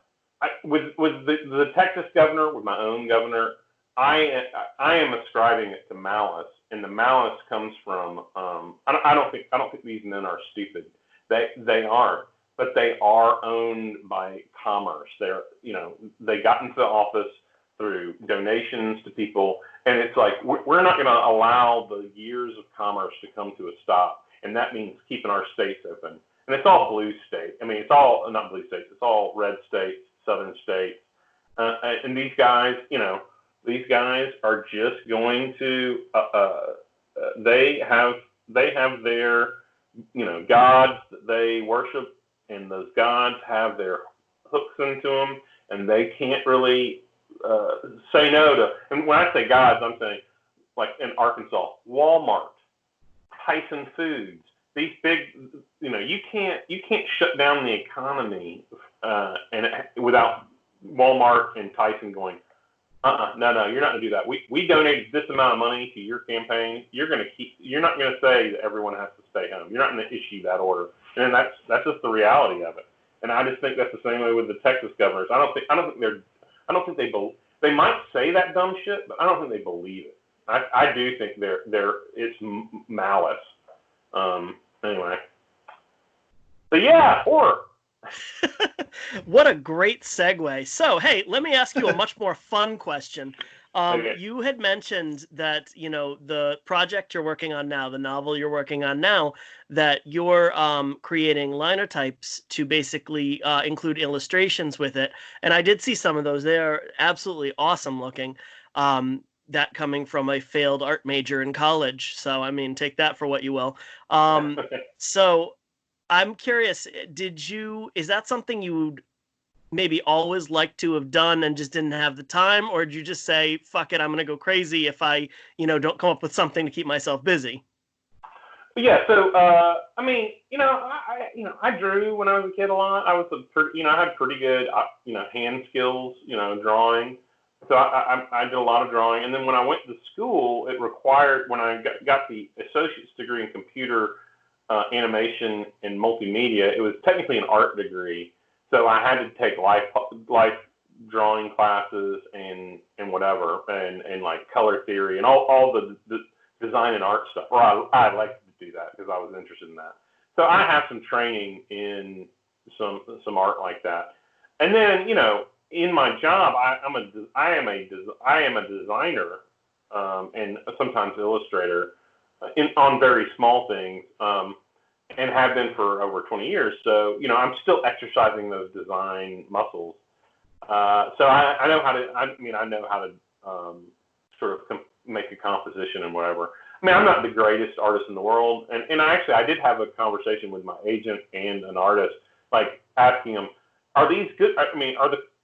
with the Texas governor, with my own governor, I am ascribing it to malice, and the malice comes from, I don't think these men are stupid. They aren't, but they are owned by commerce. They got into office through donations to people, and it's like, we're not going to allow the years of commerce to come to a stop, and that means keeping our states open. And it's all blue states. I mean, it's all not blue states. It's all red states, southern states. And these guys, are just going to. They have they have their, gods that they worship, and those gods have their hooks into them, and they can't really say no to. And when I say gods, I'm saying like in Arkansas, Walmart, Tyson Foods. These big, you can't shut down the economy without Walmart and Tyson going, no, you're not gonna do that. We donated this amount of money to your campaign. You're not gonna say that everyone has to stay home. You're not gonna issue that order. And that's just the reality of it. And I just think that's the same way with the Texas governors. I don't think they might say that dumb shit, but I don't think they believe it. I do think it's malice. Anyway. But yeah, horror. What a great segue. So, hey, let me ask you a much more fun question. Okay. You had mentioned that, the project you're working on now, the novel you're working on now, that you're creating liner types to basically include illustrations with it. And I did see some of those. They are absolutely awesome looking. That coming from a failed art major in college. So, I mean, take that for what you will. So I'm curious, is that something you'd maybe always like to have done and just didn't have the time? Or did you just say, fuck it, I'm going to go crazy if I, don't come up with something to keep myself busy? Yeah. So, I mean, I drew when I was a kid a lot. I was I had pretty good, hand skills, drawing. So I did a lot of drawing. And then when I went to school, it required, when I got the associate's degree in computer animation and multimedia, it was technically an art degree. So I had to take life drawing classes and whatever, and like color theory and all the design and art stuff. Or I liked to do that because I was interested in that. So I have some training in some art like that. And then, in my job, I am a designer and sometimes illustrator on very small things, and have been for over 20 years. So I'm still exercising those design muscles. So I know how to. I know how to sort of make a composition and whatever. I mean, I'm not the greatest artist in the world, and I did have a conversation with my agent and an artist, like asking them, are these good? I mean,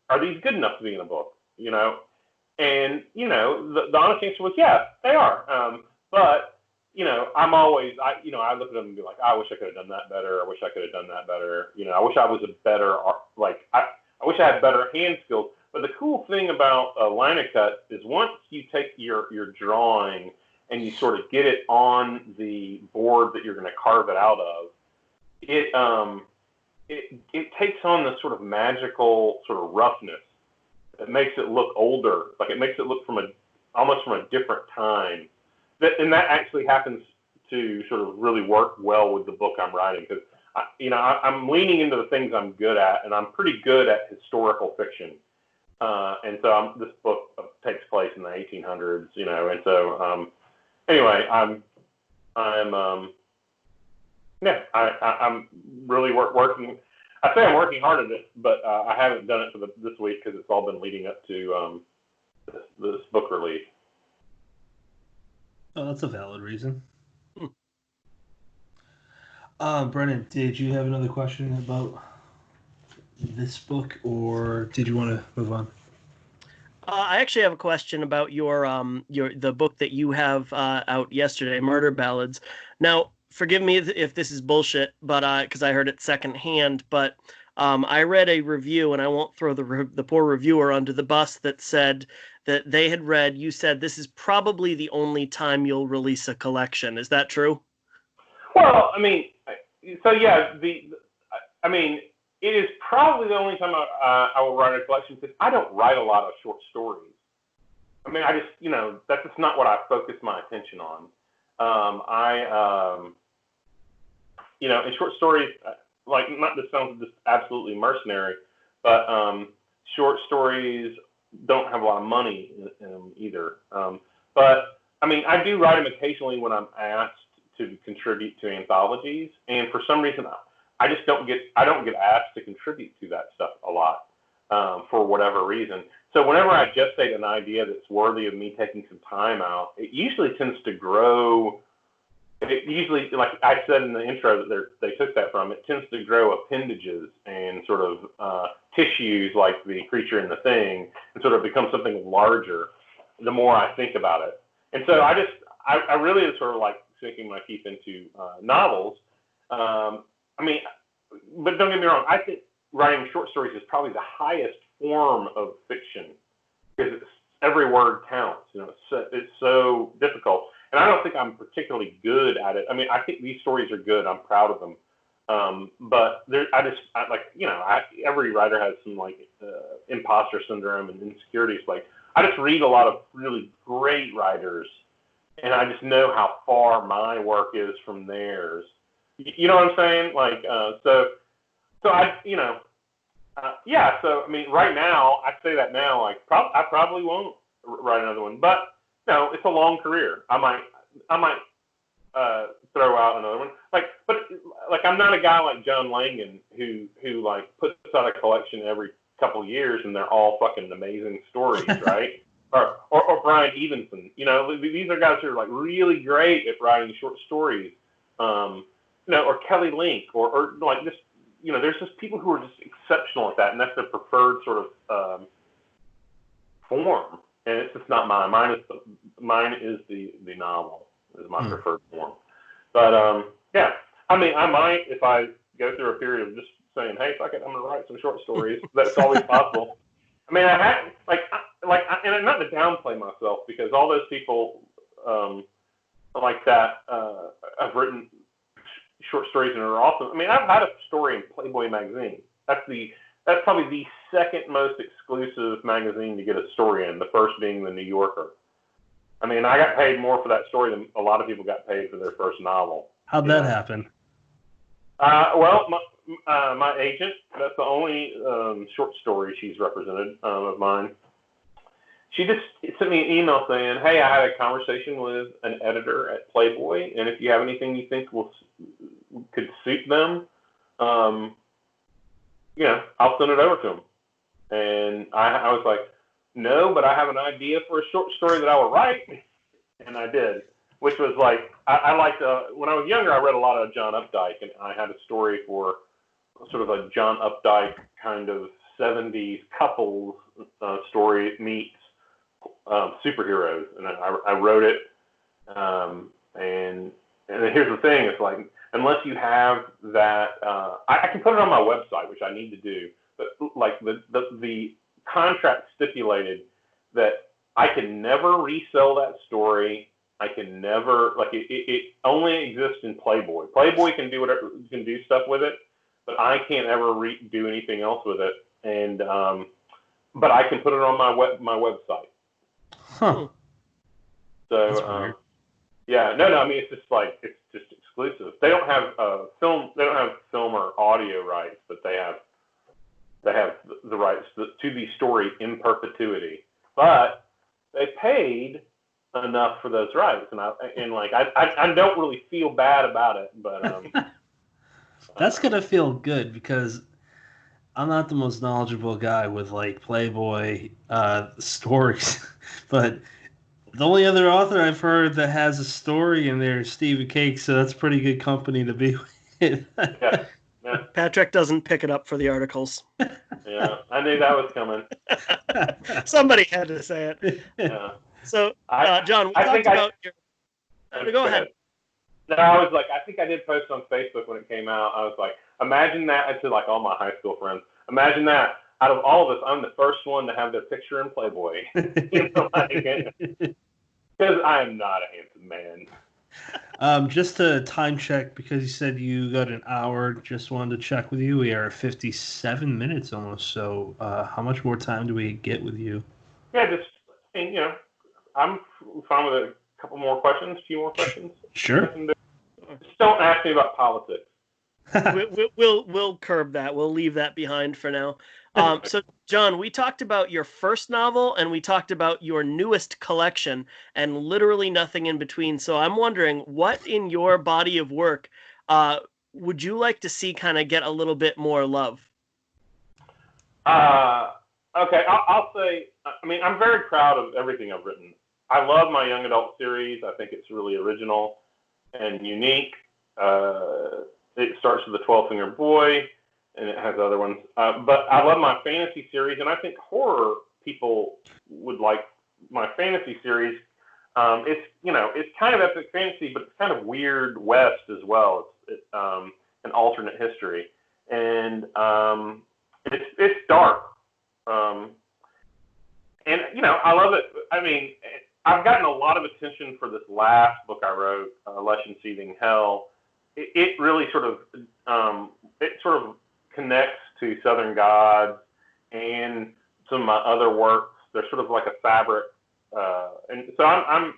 are these good enough to be in a book? And the honest answer was, yeah, they are. But I'm always, I look at them and be like, I wish I could have done that better. I wish I could have done that better. I wish I was a better, I wish I had better hand skills. But the cool thing about a liner cut is once you take your drawing and you sort of get it on the board that you're going to carve it out of, it takes on this sort of magical sort of roughness. It makes it look older, like it makes it look almost from a different time. And that actually happens to sort of really work well with the book I'm writing, because I'm leaning into the things I'm good at, and I'm pretty good at historical fiction. And so this book takes place in the 1800s, and so anyway, I'm really working. I say I'm working hard at it, but I haven't done it for this week because it's all been leading up to this book release. Oh, that's a valid reason. Brennan, did you have another question about this book, or did you want to move on? I actually have a question about the book that you have out yesterday, Murder Ballads. Now, forgive me if this is bullshit, but because I heard it secondhand, but I read a review, and I won't throw the poor reviewer under the bus, that said that they had read, you said this is probably the only time you'll release a collection. Is that true? Well, I mean, so yeah, I mean, it is probably the only time I will write a collection, because I don't write a lot of short stories. I mean, I just, that's just not what I focus my attention on. In short stories, like, not to sound just absolutely mercenary, but short stories don't have a lot of money in them either. But I mean, I do write them occasionally when I'm asked to contribute to anthologies, and for some reason, I don't get asked to contribute to that stuff a lot for whatever reason. So whenever I gestate an idea that's worthy of me taking some time out, it usually tends to grow it usually, like I said in the intro that they took that from, it tends to grow appendages and sort of tissues like the creature in the thing, and sort of become something larger the more I think about it. And so I really am sort of like sinking my teeth into novels. I mean, but don't get me wrong, I think writing short stories is probably the highest form of fiction because every word counts. You know, it's so difficult. And I don't think I'm particularly good at it. I mean, I think these stories are good. I'm proud of them. But every writer has some like imposter syndrome and insecurities. Like, I just read a lot of really great writers, and I just know how far my work is from theirs. You know what I'm saying? Like, so I, yeah. So I mean, right now, I say that now, like, I probably won't write another one, but no, it's a long career. I might throw out another one. But I'm not a guy like John Langan who like puts out a collection every couple of years and they're all fucking amazing stories, right? or Brian Evenson. You know, these are guys who are like really great at writing short stories. Or Kelly Link, or like just, there's just people who are just exceptional at that, and that's their preferred sort of form. And it's just not mine. Mine is the novel is my preferred form. But yeah, I mean, I might, if I go through a period of just saying, hey, fuck it, I'm gonna write some short stories. That's always possible. I mean, I had and not to downplay myself, because all those people like that have written short stories and are awesome. I mean, I've had a story in Playboy Magazine. That's probably the second most exclusive magazine to get a story in, the first being the New Yorker. I mean, I got paid more for that story than a lot of people got paid for their first novel. How'd that happen? Well, my agent, that's the only short story she's represented of mine. She just sent me an email saying, hey, I had a conversation with an editor at Playboy, and if you have anything you think could suit them, I'll send it over to them. And I was like, no, but I have an idea for a short story that I will write. And I did, which was like, I liked, when I was younger, I read a lot of John Updike, and I had a story for sort of a John Updike kind of 70s couples story meets superheroes. And I wrote it. And here's the thing, it's like, unless you have that, I can put it on my website, which I need to do, but like the contract stipulated that I can never resell that story. I can never, like, it only exists in Playboy. Playboy can do whatever, can do stuff with it, but I can't ever do anything else with it. And but I can put it on my website. Huh. So yeah, no, I mean, it's just exclusive. They don't have film. They don't have film or audio rights, but they have the rights to the story in perpetuity. But they paid enough for those rights, and I don't really feel bad about it. But that's gonna feel good, because I'm not the most knowledgeable guy with like Playboy stories, but the only other author I've heard that has a story in there is Stephen Cake, so that's pretty good company to be with. Yeah. Patrick doesn't pick it up for the articles. Yeah, I knew that was coming. Somebody had to say it. Yeah. So, John, we talked about your... Go ahead. No, I was like, I think I did post on Facebook when it came out. I was like, imagine that, to like all my high school friends. Imagine that. Out of all of us, I'm the first one to have their picture in Playboy. Because I am not a handsome man. Just to time check, because you said you got an hour, just wanted to check with you. We are at 57 minutes almost, so how much more time do we get with you? Yeah, I'm fine with a couple more questions, a few more questions. Sure. Just don't ask me about politics. We'll curb that. We'll leave that behind for now. So, John, we talked about your first novel and we talked about your newest collection, and literally nothing in between. So I'm wondering, what in your body of work would you like to see kind of get a little bit more love? Okay, I'll say, I mean, I'm very proud of everything I've written. I love my young adult series. I think it's really original. and unique. It starts with the 12-Fingered Boy, and it has other ones. But I love my fantasy series, and I think horror people would like my fantasy series. It's kind of epic fantasy, but it's kind of weird West as well. It's an alternate history, and it's dark. And I love it. I mean, I've gotten a lot of attention for this last book I wrote, Lush and Seething Hell. It really sort of connects to Southern Gods and some of my other works. They're sort of like a fabric, and so I'm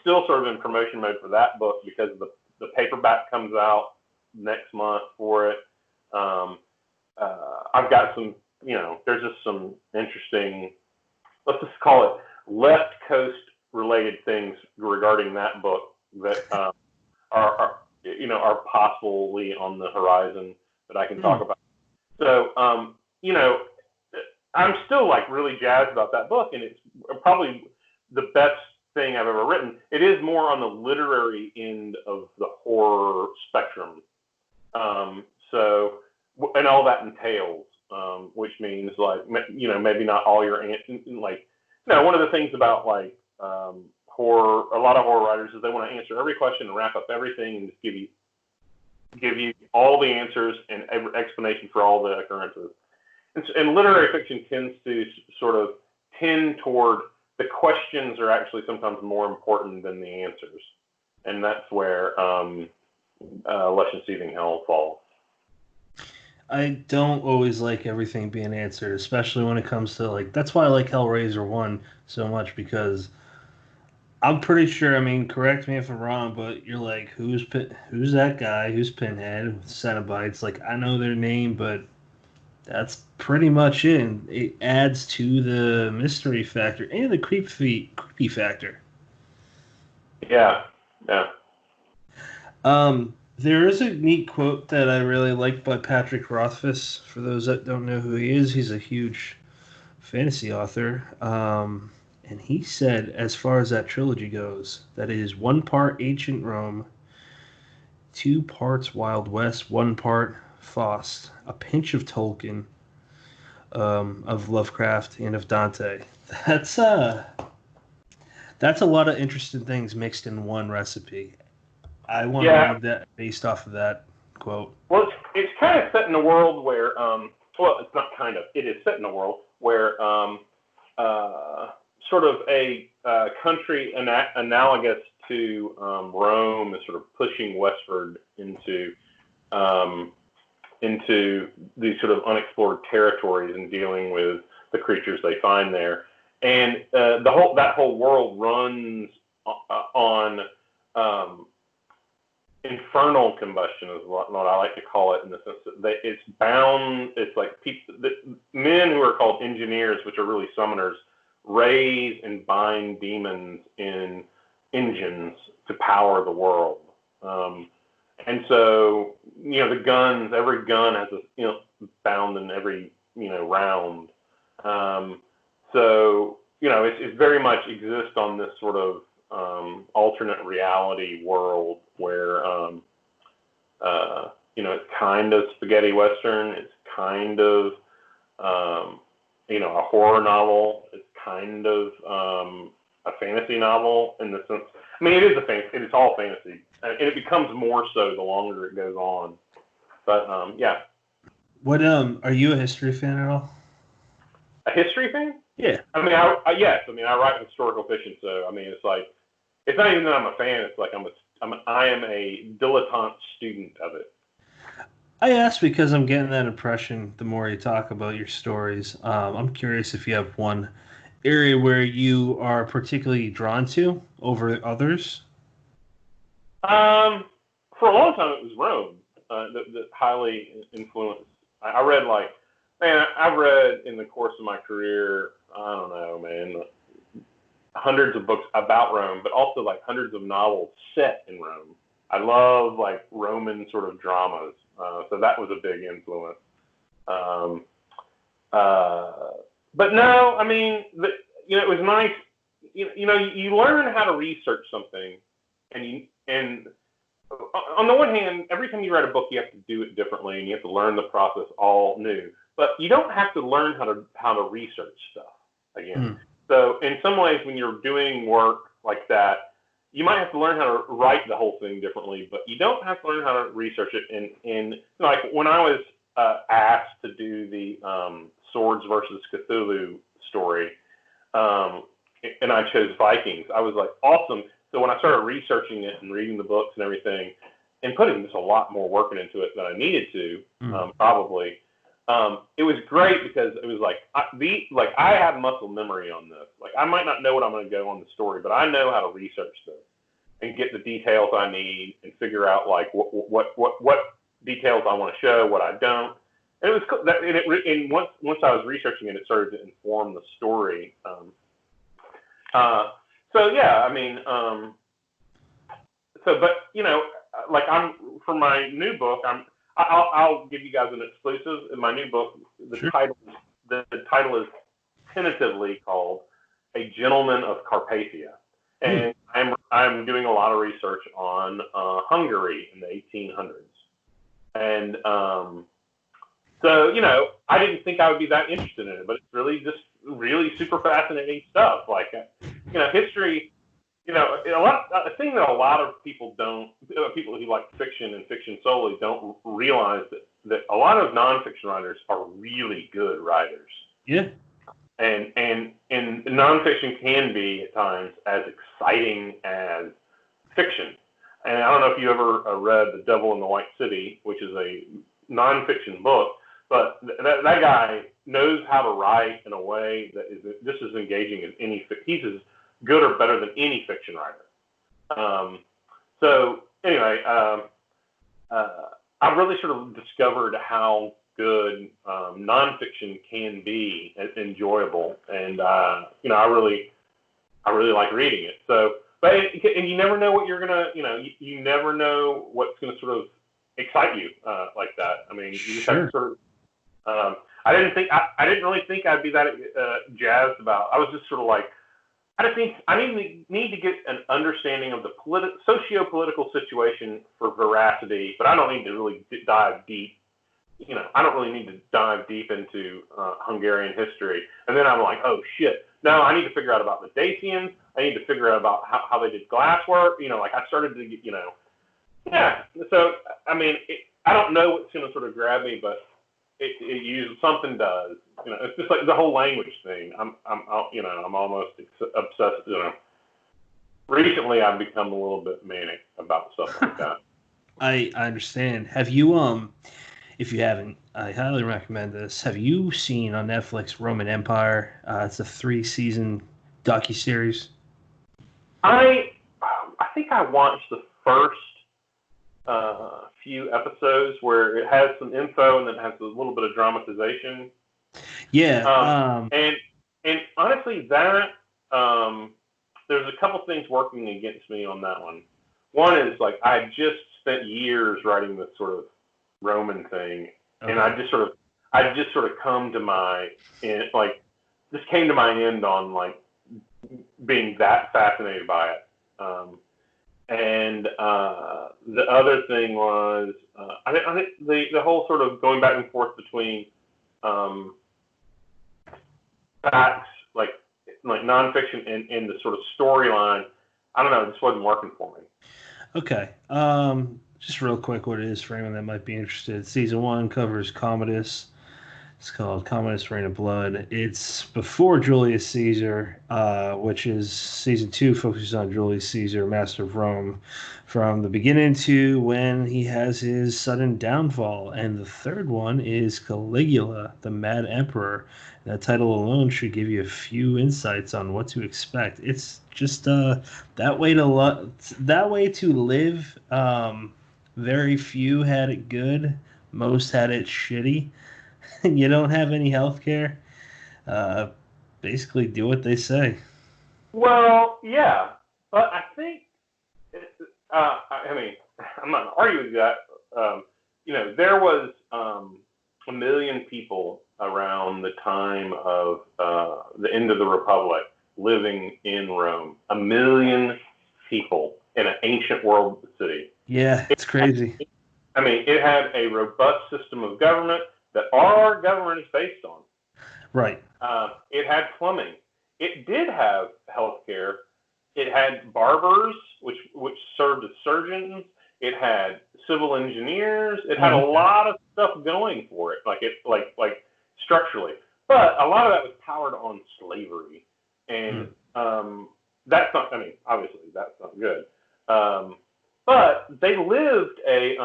still sort of in promotion mode for that book because the paperback comes out next month for it. I've got some, there's just some interesting, let's just call it left coast related things regarding that book that are possibly on the horizon that I can talk about. So, I'm still like really jazzed about that book, and it's probably the best thing I've ever written. It is more on the literary end of the horror spectrum. And all that entails, which means like, maybe not all your one of the things about like horror, a lot of horror writers is they want to answer every question and wrap up everything and just give you all the answers and explanation for all the occurrences. And literary fiction tends to sort of tend toward the questions are actually sometimes more important than the answers, and that's where Lush and Seething Hell falls. I don't always like everything being answered, especially when it comes to that's why I like Hellraiser 1 so much, because I'm pretty sure, correct me if I'm wrong, but you're like, who's that guy? Who's Pinhead? Cenobites? I know their name, but that's pretty much it. And it adds to the mystery factor and the creepy factor. Yeah. There is a neat quote that I really like by Patrick Rothfuss. For those that don't know who he is, he's a huge fantasy author. And he said, as far as that trilogy goes, that it is 1 part ancient Rome, 2 parts Wild West, 1 part Faust, a pinch of Tolkien, of Lovecraft, and of Dante. That's a lot of interesting things mixed in one recipe. I want to read that based off of that quote. Well, it's kind of set in a world where, it's not kind of, it is set in a world where sort of a country analogous to Rome is sort of pushing westward into these sort of unexplored territories and dealing with the creatures they find there. And that whole world runs on infernal combustion is what I like to call it, in the sense that it's bound. It's like men who are called engineers, which are really summoners, raise and bind demons in engines to power the world. And so, the guns, every gun has a, bound in every, round. So, it's very much exists on this sort of alternate reality world where, it's kind of spaghetti Western. It's kind of, a horror novel. It's kind of a fantasy novel in the sense. It is a fantasy. It's all fantasy, and it becomes more so the longer it goes on. But yeah. What are you a history fan at all? A history fan? Yeah. Yes. I write historical fiction, so it's like it's not even that I'm a fan. It's like I am a dilettante student of it. I ask because I'm getting that impression the more you talk about your stories. I'm curious if you have one area where you are particularly drawn to over others. For a long time, it was Rome that highly influenced. I read I've read in the course of my career, I don't know, man, hundreds of books about Rome, but also hundreds of novels set in Rome. I love Roman sort of dramas, so that was a big influence. But no, it was nice. You learn how to research something, and on the one hand, every time you write a book, you have to do it differently, and you have to learn the process all new. But you don't have to learn how to research stuff again. Mm. So in some ways, when you're doing work like that, you might have to learn how to write the whole thing differently, but you don't have to learn how to research it. And like when I was asked to do the Swords versus Cthulhu story, and I chose Vikings, I was like, awesome. So when I started researching it and reading the books and everything, and putting just a lot more work into it than I needed to, probably, it was great because it was like I have muscle memory on this. Like I might not know what I'm going to go on the story, but I know how to research this and get the details I need and figure out like what details I want to show, what I don't. And it was cool. And once I was researching it, it started to inform the story. So yeah, I mean, but you know, like for my new book, I'll give you guys an exclusive. In my new book, the title is tentatively called A Gentleman of Carpathia, and I'm doing a lot of research on Hungary in the 1800s, and so you know, I didn't think I would be that interested in it, but it's really super fascinating stuff. Like you know, history. You know, a thing that a lot of people who like fiction and fiction solely don't realize that a lot of nonfiction writers are really good writers. Yeah. And nonfiction can be at times as exciting as fiction. And I don't know if you ever read The Devil in the White City, which is a nonfiction book, but that guy knows how to write in a way that is just as engaging as any. He's as good or better than any fiction writer. So anyway, I've really sort of discovered how good nonfiction can be enjoyable, and you know, I really like reading it. So, and you never know what you're gonna, you know, you never know what's gonna sort of excite you like that. I mean, you just have to sort of. I didn't really think I'd be that jazzed about. I was just sort of like. I just think I need to get an understanding of the socio-political situation for veracity, but I don't need to really dive deep. You know, I don't really need to dive deep into Hungarian history. And then I'm like, oh shit! No, I need to figure out about the Dacians. I need to figure out about how they did glasswork. You know, like I started to get, you know, yeah. So I mean, I don't know what's going to sort of grab me, but it usually something does. You know, it's just like the whole language thing. I'm almost obsessed. You know, recently I've become a little bit manic about stuff like that. I understand. Have you if you haven't, I highly recommend this. Have you seen on Netflix Roman Empire? It's a 3-season docuseries. I think I watched the first few episodes where it has some info and then has a little bit of dramatization. Yeah. And honestly, that there's a couple things working against me on that one. One is like I just spent years writing this sort of Roman thing, and I just sort of come to my just came to my end on like being that fascinated by it. And the other thing was, I think the whole sort of going back and forth between facts, like nonfiction, and the sort of storyline. I don't know, it just wasn't working for me. Okay. Just real quick, what it is for anyone that might be interested. Season 1 covers Commodus. It's called Commodus Reign of Blood. It's before Julius Caesar, which is season 2 focuses on Julius Caesar, master of Rome, from the beginning to when he has his sudden downfall. And the third one is Caligula, the Mad Emperor. That title alone should give you a few insights on what to expect. It's just that way to live. Very few had it good. Most had it shitty. You don't have any health care, basically do what they say. Well, yeah, but I think, I mean, I'm not arguing with that. You know, there was 1 million people around the time of the end of the Republic living in Rome. 1 million people in an ancient world city. Yeah, it's crazy. I mean, it had a robust system of government that our government is based on. Right. It had plumbing. It did have healthcare. It had barbers, which served as surgeons. It had civil engineers. It had a lot of stuff going for it, like structurally. But a lot of that was powered on slavery, and that's not. I mean, obviously, that's not good. But they lived they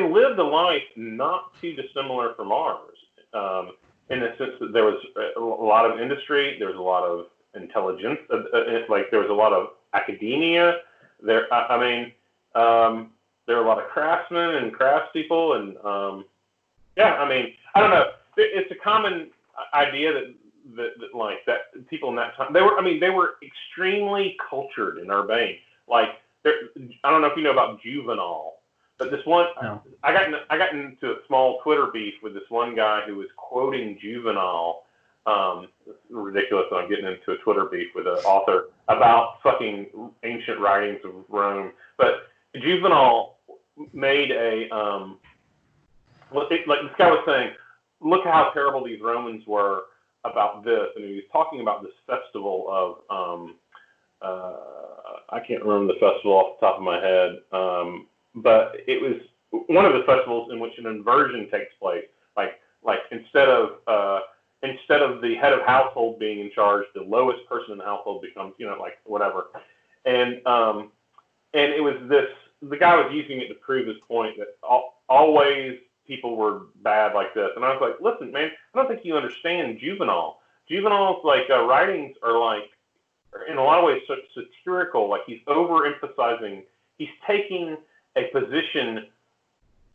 lived a life not too dissimilar from ours, in the sense that there was a lot of industry, there was a lot of intelligence, like there was a lot of academia. There were a lot of craftsmen and craftspeople, and I mean, I don't know. It's a common idea that people in that time, they were extremely cultured and urbane. Like, I don't know if you know about Juvenal, but this one, no. I got into a small Twitter beef with this one guy who was quoting Juvenal. It's ridiculous that I'm getting into a Twitter beef with an author about fucking ancient writings of Rome. But Juvenal made this guy was saying, look how terrible these Romans were about this, and he was talking about this festival of I can't remember the festival off the top of my head, but it was one of the festivals in which an inversion takes place. Like instead of the head of household being in charge, the lowest person in the household becomes, like whatever. And it was this. The guy was using it to prove his point that always people were bad like this. And I was like, listen, man, I don't think you understand Juvenal. Juvenal's writings are in a lot of ways satirical. Like, he's overemphasizing. He's taking a position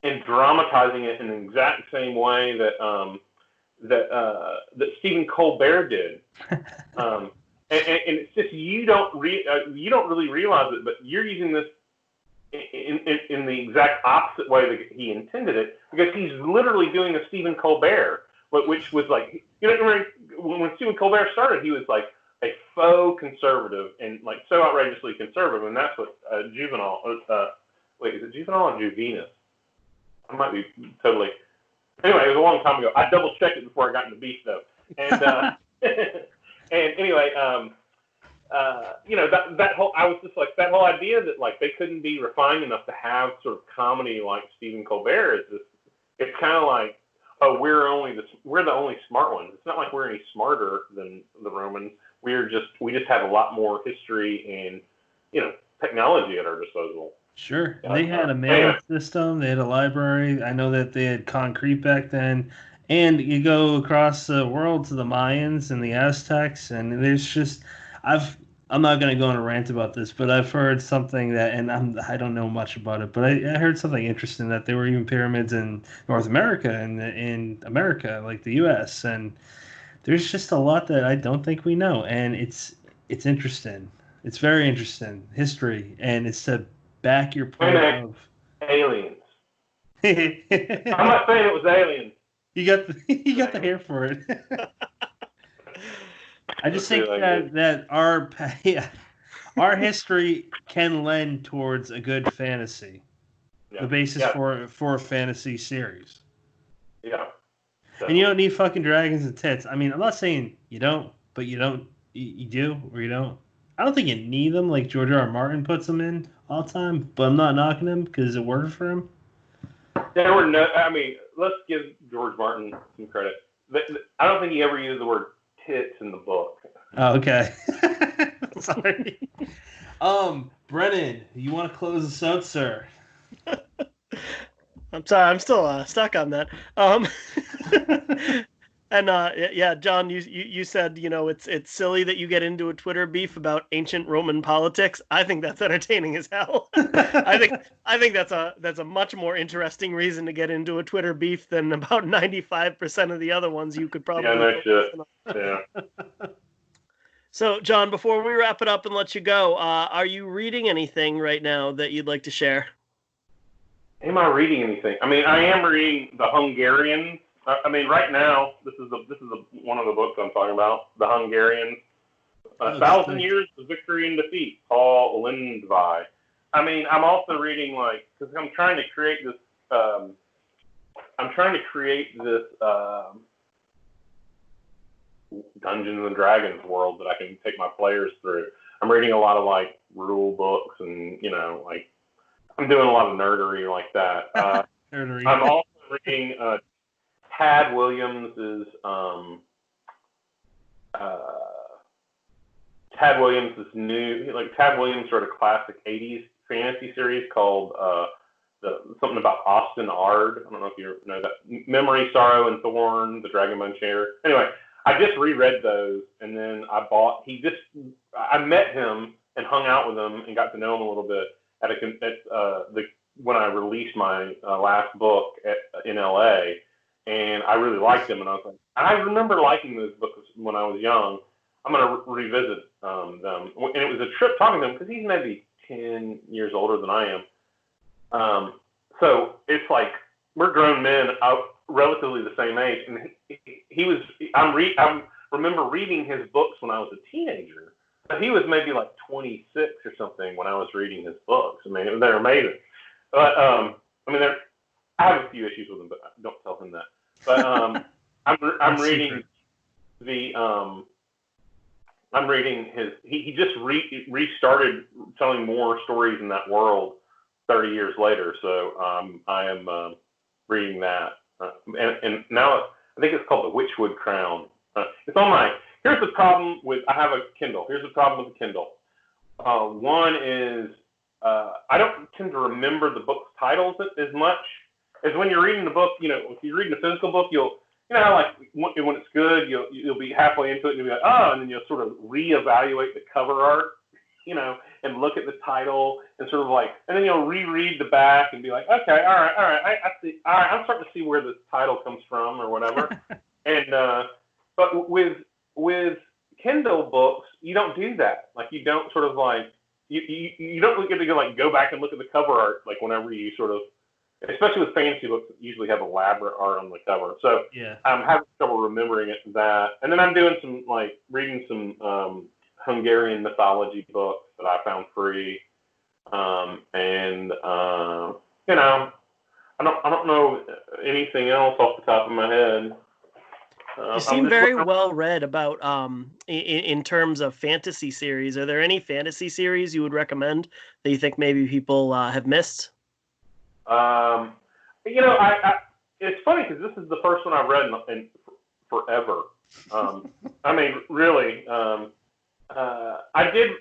and dramatizing it in the exact same way that Stephen Colbert did. And it's just you don't really realize it, but you're using this in the exact opposite way that he intended it, because he's literally doing a Stephen Colbert, which was like, when Stephen Colbert started, he was like a faux conservative and like so outrageously conservative, and that's what Juvenal. Wait, is it Juvenal or Juvenus? I might be totally. Anyway, it was a long time ago. I double checked it before I got into beef, though. And and anyway, that whole, I was just like, that whole idea that like they couldn't be refined enough to have sort of comedy like Stephen Colbert is just, it's kind of like, oh, we're the only smart ones. It's not like we're any smarter than the Romans. We just have a lot more history and technology at our disposal. Sure. They had a mail system. They had a library. I know that they had concrete back then. And you go across the world to the Mayans and the Aztecs, and there's just, I'm not going to go on a rant about this, but I've heard something that, and I don't know much about it, but I heard something interesting that there were even pyramids in North America and in America, like the U.S. And there's just a lot that I don't think we know, and it's interesting. It's very interesting history, and it's to back your point of aliens. I'm not saying it was aliens. You got the hair for it. I just think that our history can lend towards a good fantasy, the basis for a fantasy series. Yeah. And you don't need fucking dragons and tits. I mean, I'm not saying you don't, but you do or you don't. I don't think you need them like George R. R. Martin puts them in all the time, but I'm not knocking him because it worked for him. There were no. I mean, let's give George Martin some credit. I don't think he ever used the word tits in the book. Oh, okay. Sorry. Brennan, you want to close us out, sir? I'm sorry, I'm still stuck on that. And yeah, John, you said, it's silly that you get into a Twitter beef about ancient Roman politics. I think that's entertaining as hell. I think that's a much more interesting reason to get into a Twitter beef than about 95% of the other ones you could probably. Yeah, no shit. Yeah. So, John, before we wrap it up and let you go, are you reading anything right now that you'd like to share? Am I reading anything? I mean, I am reading The Hungarians. I mean, right now, this is one of the books I'm talking about, The Hungarians. 1,000 Years of Victory and Defeat, Paul Lindvai. I mean, I'm also reading because I'm trying to create this. I'm trying to create this Dungeons and Dragons world that I can take my players through. I'm reading a lot of rule books, and I'm doing a lot of nerdery like that. Nerdery. I'm also reading Tad Williams' Tad Williams wrote a classic '80s fantasy series called something about Austin Ard. I don't know if you know that. Memory, Sorrow, and Thorn, The Dragonbone Chair. Anyway, I just reread those, and then I met him and hung out with him and got to know him a little bit when I released my last book in LA, and I really liked him, and I was like, I remember liking those books when I was young. I'm going to revisit them, and it was a trip talking to him because he's maybe 10 years older than I am. So it's like we're grown men relatively the same age, and I remember reading his books when I was a teenager. He was maybe 26 or something when I was reading his books. I mean, they're amazing. But I have a few issues with him, but don't tell him that. But I'm reading I'm reading his. He just restarted telling more stories in that world 30 years later. So I am reading that, and now I think it's called The Witchwood Crown. It's on my. Here's the problem with. I have a Kindle. Here's the problem with the Kindle. One is I don't tend to remember the book's titles as much as when you're reading the book. If you're reading a physical book, you'll. How when it's good, you'll be halfway into it and you'll be like, oh, and then you'll sort of reevaluate the cover art, and look at the title and sort of and then you'll reread the back and be like, okay, all right, I see, all right, I'm starting to see where the title comes from or whatever. And but with Kindle books, you don't do that. You don't sort of you don't get to go back and look at the cover art whenever you sort of. Especially with fantasy books, that usually have elaborate art on the cover. So yeah. I'm having trouble remembering that. And then I'm doing some reading some Hungarian mythology books that I found free. And I don't know anything else off the top of my head. You seem very well read about in terms of fantasy series. Are there any fantasy series you would recommend that you think maybe people have missed? It's funny because this is the first one I've read in forever. I mean, really, I did,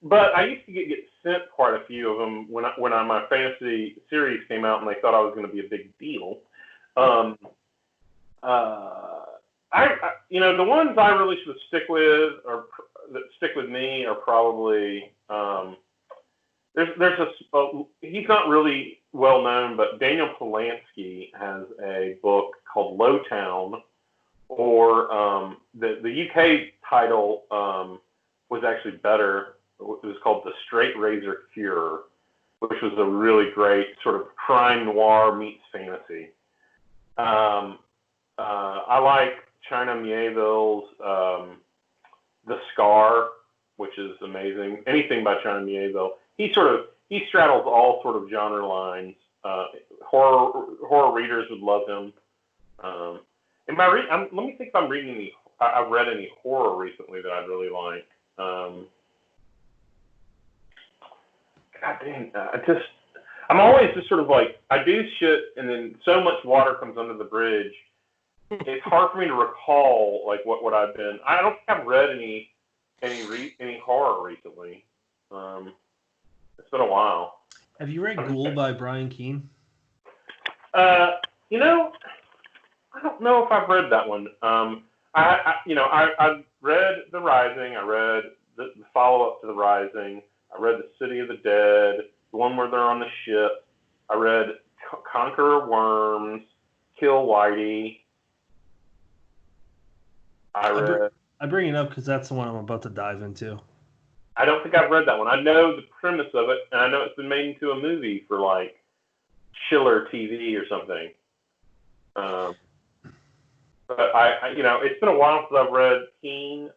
but I used to get sent quite a few of them when my fantasy series came out, and they thought I was going to be a big deal. The ones I really should stick with or that stick with me are probably he's not really well known, but Daniel Polanski has a book called Lowtown, or the UK title was actually better. It was called The Straight Razor Cure, which was a really great sort of crime noir meets fantasy. I like China Miéville's The Scar, which is amazing. Anything by China Miéville. He straddles all sort of genre lines. Horror readers would love him. Let me think if I'm reading any. I've read any horror recently that I really like. God dang, I'm always just sort of I do shit, and then so much water comes under the bridge. It's hard for me to recall what I've been. I don't think I've read any horror recently. It's been a while. Have you read Ghoul by Brian Keene? I don't know if I've read that one. I read The Rising. I read the follow-up to The Rising. I read The City of the Dead, the one where they're on the ship. I read Conqueror Worms, Kill Whitey. I bring it up because that's the one I'm about to dive into. I don't think I've read that one. I know the premise of it, and I know it's been made into a movie for Schiller TV or something. But it's been a while since I've read Keene.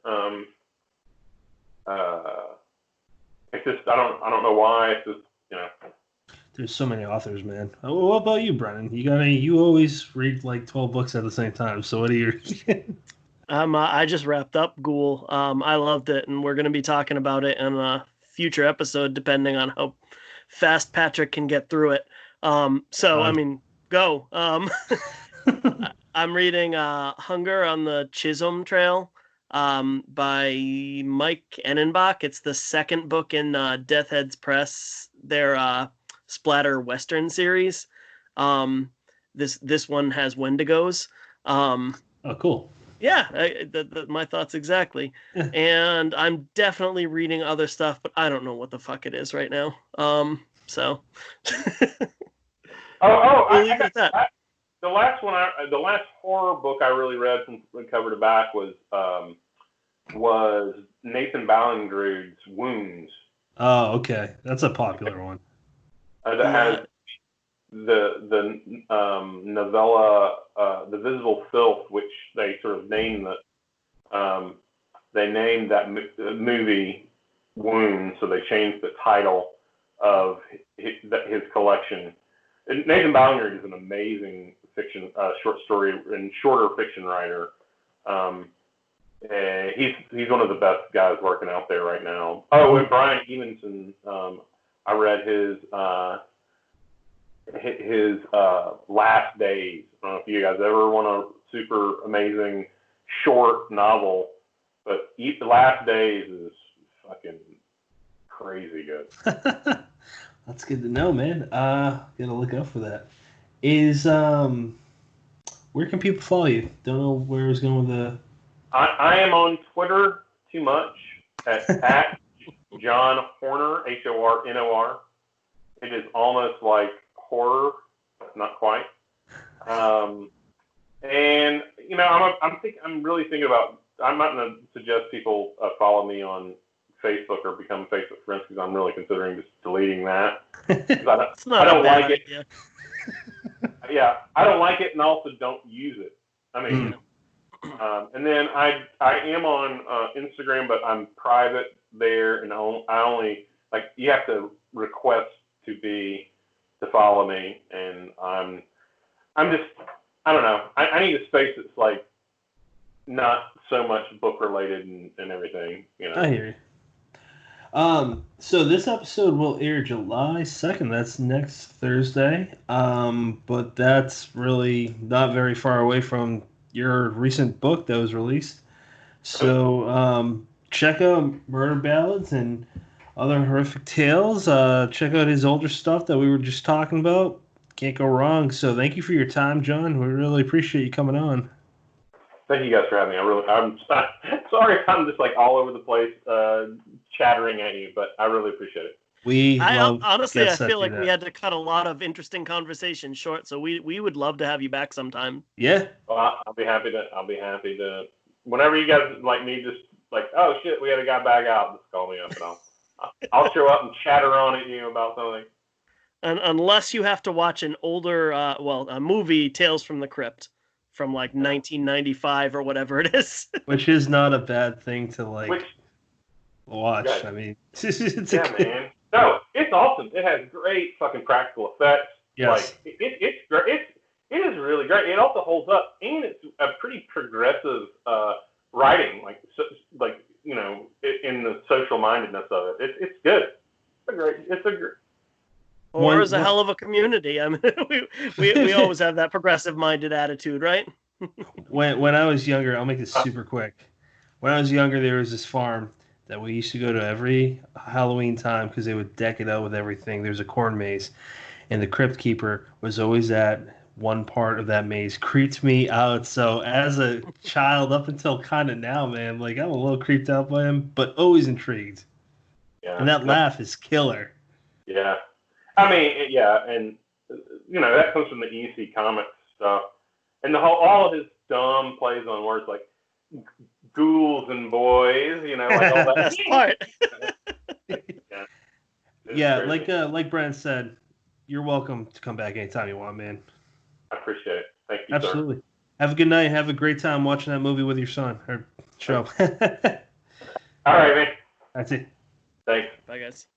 It's just I don't know why. It's just you know. There's so many authors, man. What about you, Brennan? You got any? You always read like 12 books at the same time. So what are you? I just wrapped up Ghoul. I loved it, and we're going to be talking about it in a future episode, depending on how fast Patrick can get through it. I mean, go. I'm reading Hunger on the Chisholm Trail by Mike Ennenbach. It's the second book in Death Heads Press, their splatter Western series. This one has Wendigos. Oh, cool. Yeah, my thoughts exactly. Yeah. And I'm definitely reading other stuff, but I don't know what the fuck it is right now. So. I leave it at that. The last horror book I really read from cover to back was Nathan Ballingrud's Wounds. Oh, okay, that's a popular one. That has the novella The Visible Filth, which they sort of named that movie Wounds, so they changed the title of his collection. And Nathan Ballingrud is an amazing fiction, short story and shorter fiction writer. He's one of the best guys working out there right now. Oh, and Brian Evenson, I read his Last Days. I don't know if you guys ever want a super amazing short novel, but Last Days is fucking crazy good. That's good to know, man. Gotta look out for that. Where can people follow you? Don't know where I was going with the. I am on Twitter too much at John Hornor, Hornor. It is almost like horror, but not quite. And you know, I'm really thinking about. I'm not going to suggest people follow me on Facebook or become Facebook friends because I'm really considering just deleting that. I don't like it. Yeah, I don't like it, and also don't use it. I mean, and then I am on Instagram, but I'm private there, and I only like you have to request to follow me, and I'm just I don't know. I need a space that's like not so much book related and everything. You know. I hear you. So this episode will air July 2nd. That's next Thursday. But that's really not very far away from your recent book that was released. So, check out Murder Ballads and Other Horrific Tales. Check out his older stuff that we were just talking about. Can't go wrong. So thank you for your time, John. We really appreciate you coming on. Thank you guys for having me. I'm sorry if I'm just like all over the place chattering at you, but I really appreciate it. Honestly, I feel like we had to cut a lot of interesting conversations short, so we would love to have you back sometime. Yeah. Well, I'll be happy to. Whenever you guys like need just like, oh shit, we had a guy back out, just call me up and I'll show up and chatter on at you about something. And unless you have to watch an older, a movie, Tales from the Crypt, from like 1995 or whatever it is. Which is not a bad thing to like watch. I mean, man. No, it's awesome. It has great fucking practical effects. Yes. Like it's great. It is really great. It also holds up, and it's a pretty progressive writing. Like you know, in the social mindedness of it. It's good. It's a great. Horror is a hell of a community. I mean, we always have that progressive-minded attitude, right? When I was younger, I'll make this super quick. When I was younger, there was this farm that we used to go to every Halloween time because they would deck it out with everything. There's a corn maze, and the crypt keeper was always at one part of that maze. Creeped me out. So as a child, up until kind of now, man, like I'm a little creeped out by him, but always intrigued. Yeah. And that laugh is killer. Yeah. I mean, yeah, and you know that comes from the EC Comics stuff, and all of his dumb plays on words like ghouls and boys, you know, like all that. That's part. Yeah, like Brent said, you're welcome to come back anytime you want, man. I appreciate it. Thank you. Absolutely. Sir. Have a good night. Have a great time watching that movie with your son or show. All right, man. That's it. Thanks. Bye, guys.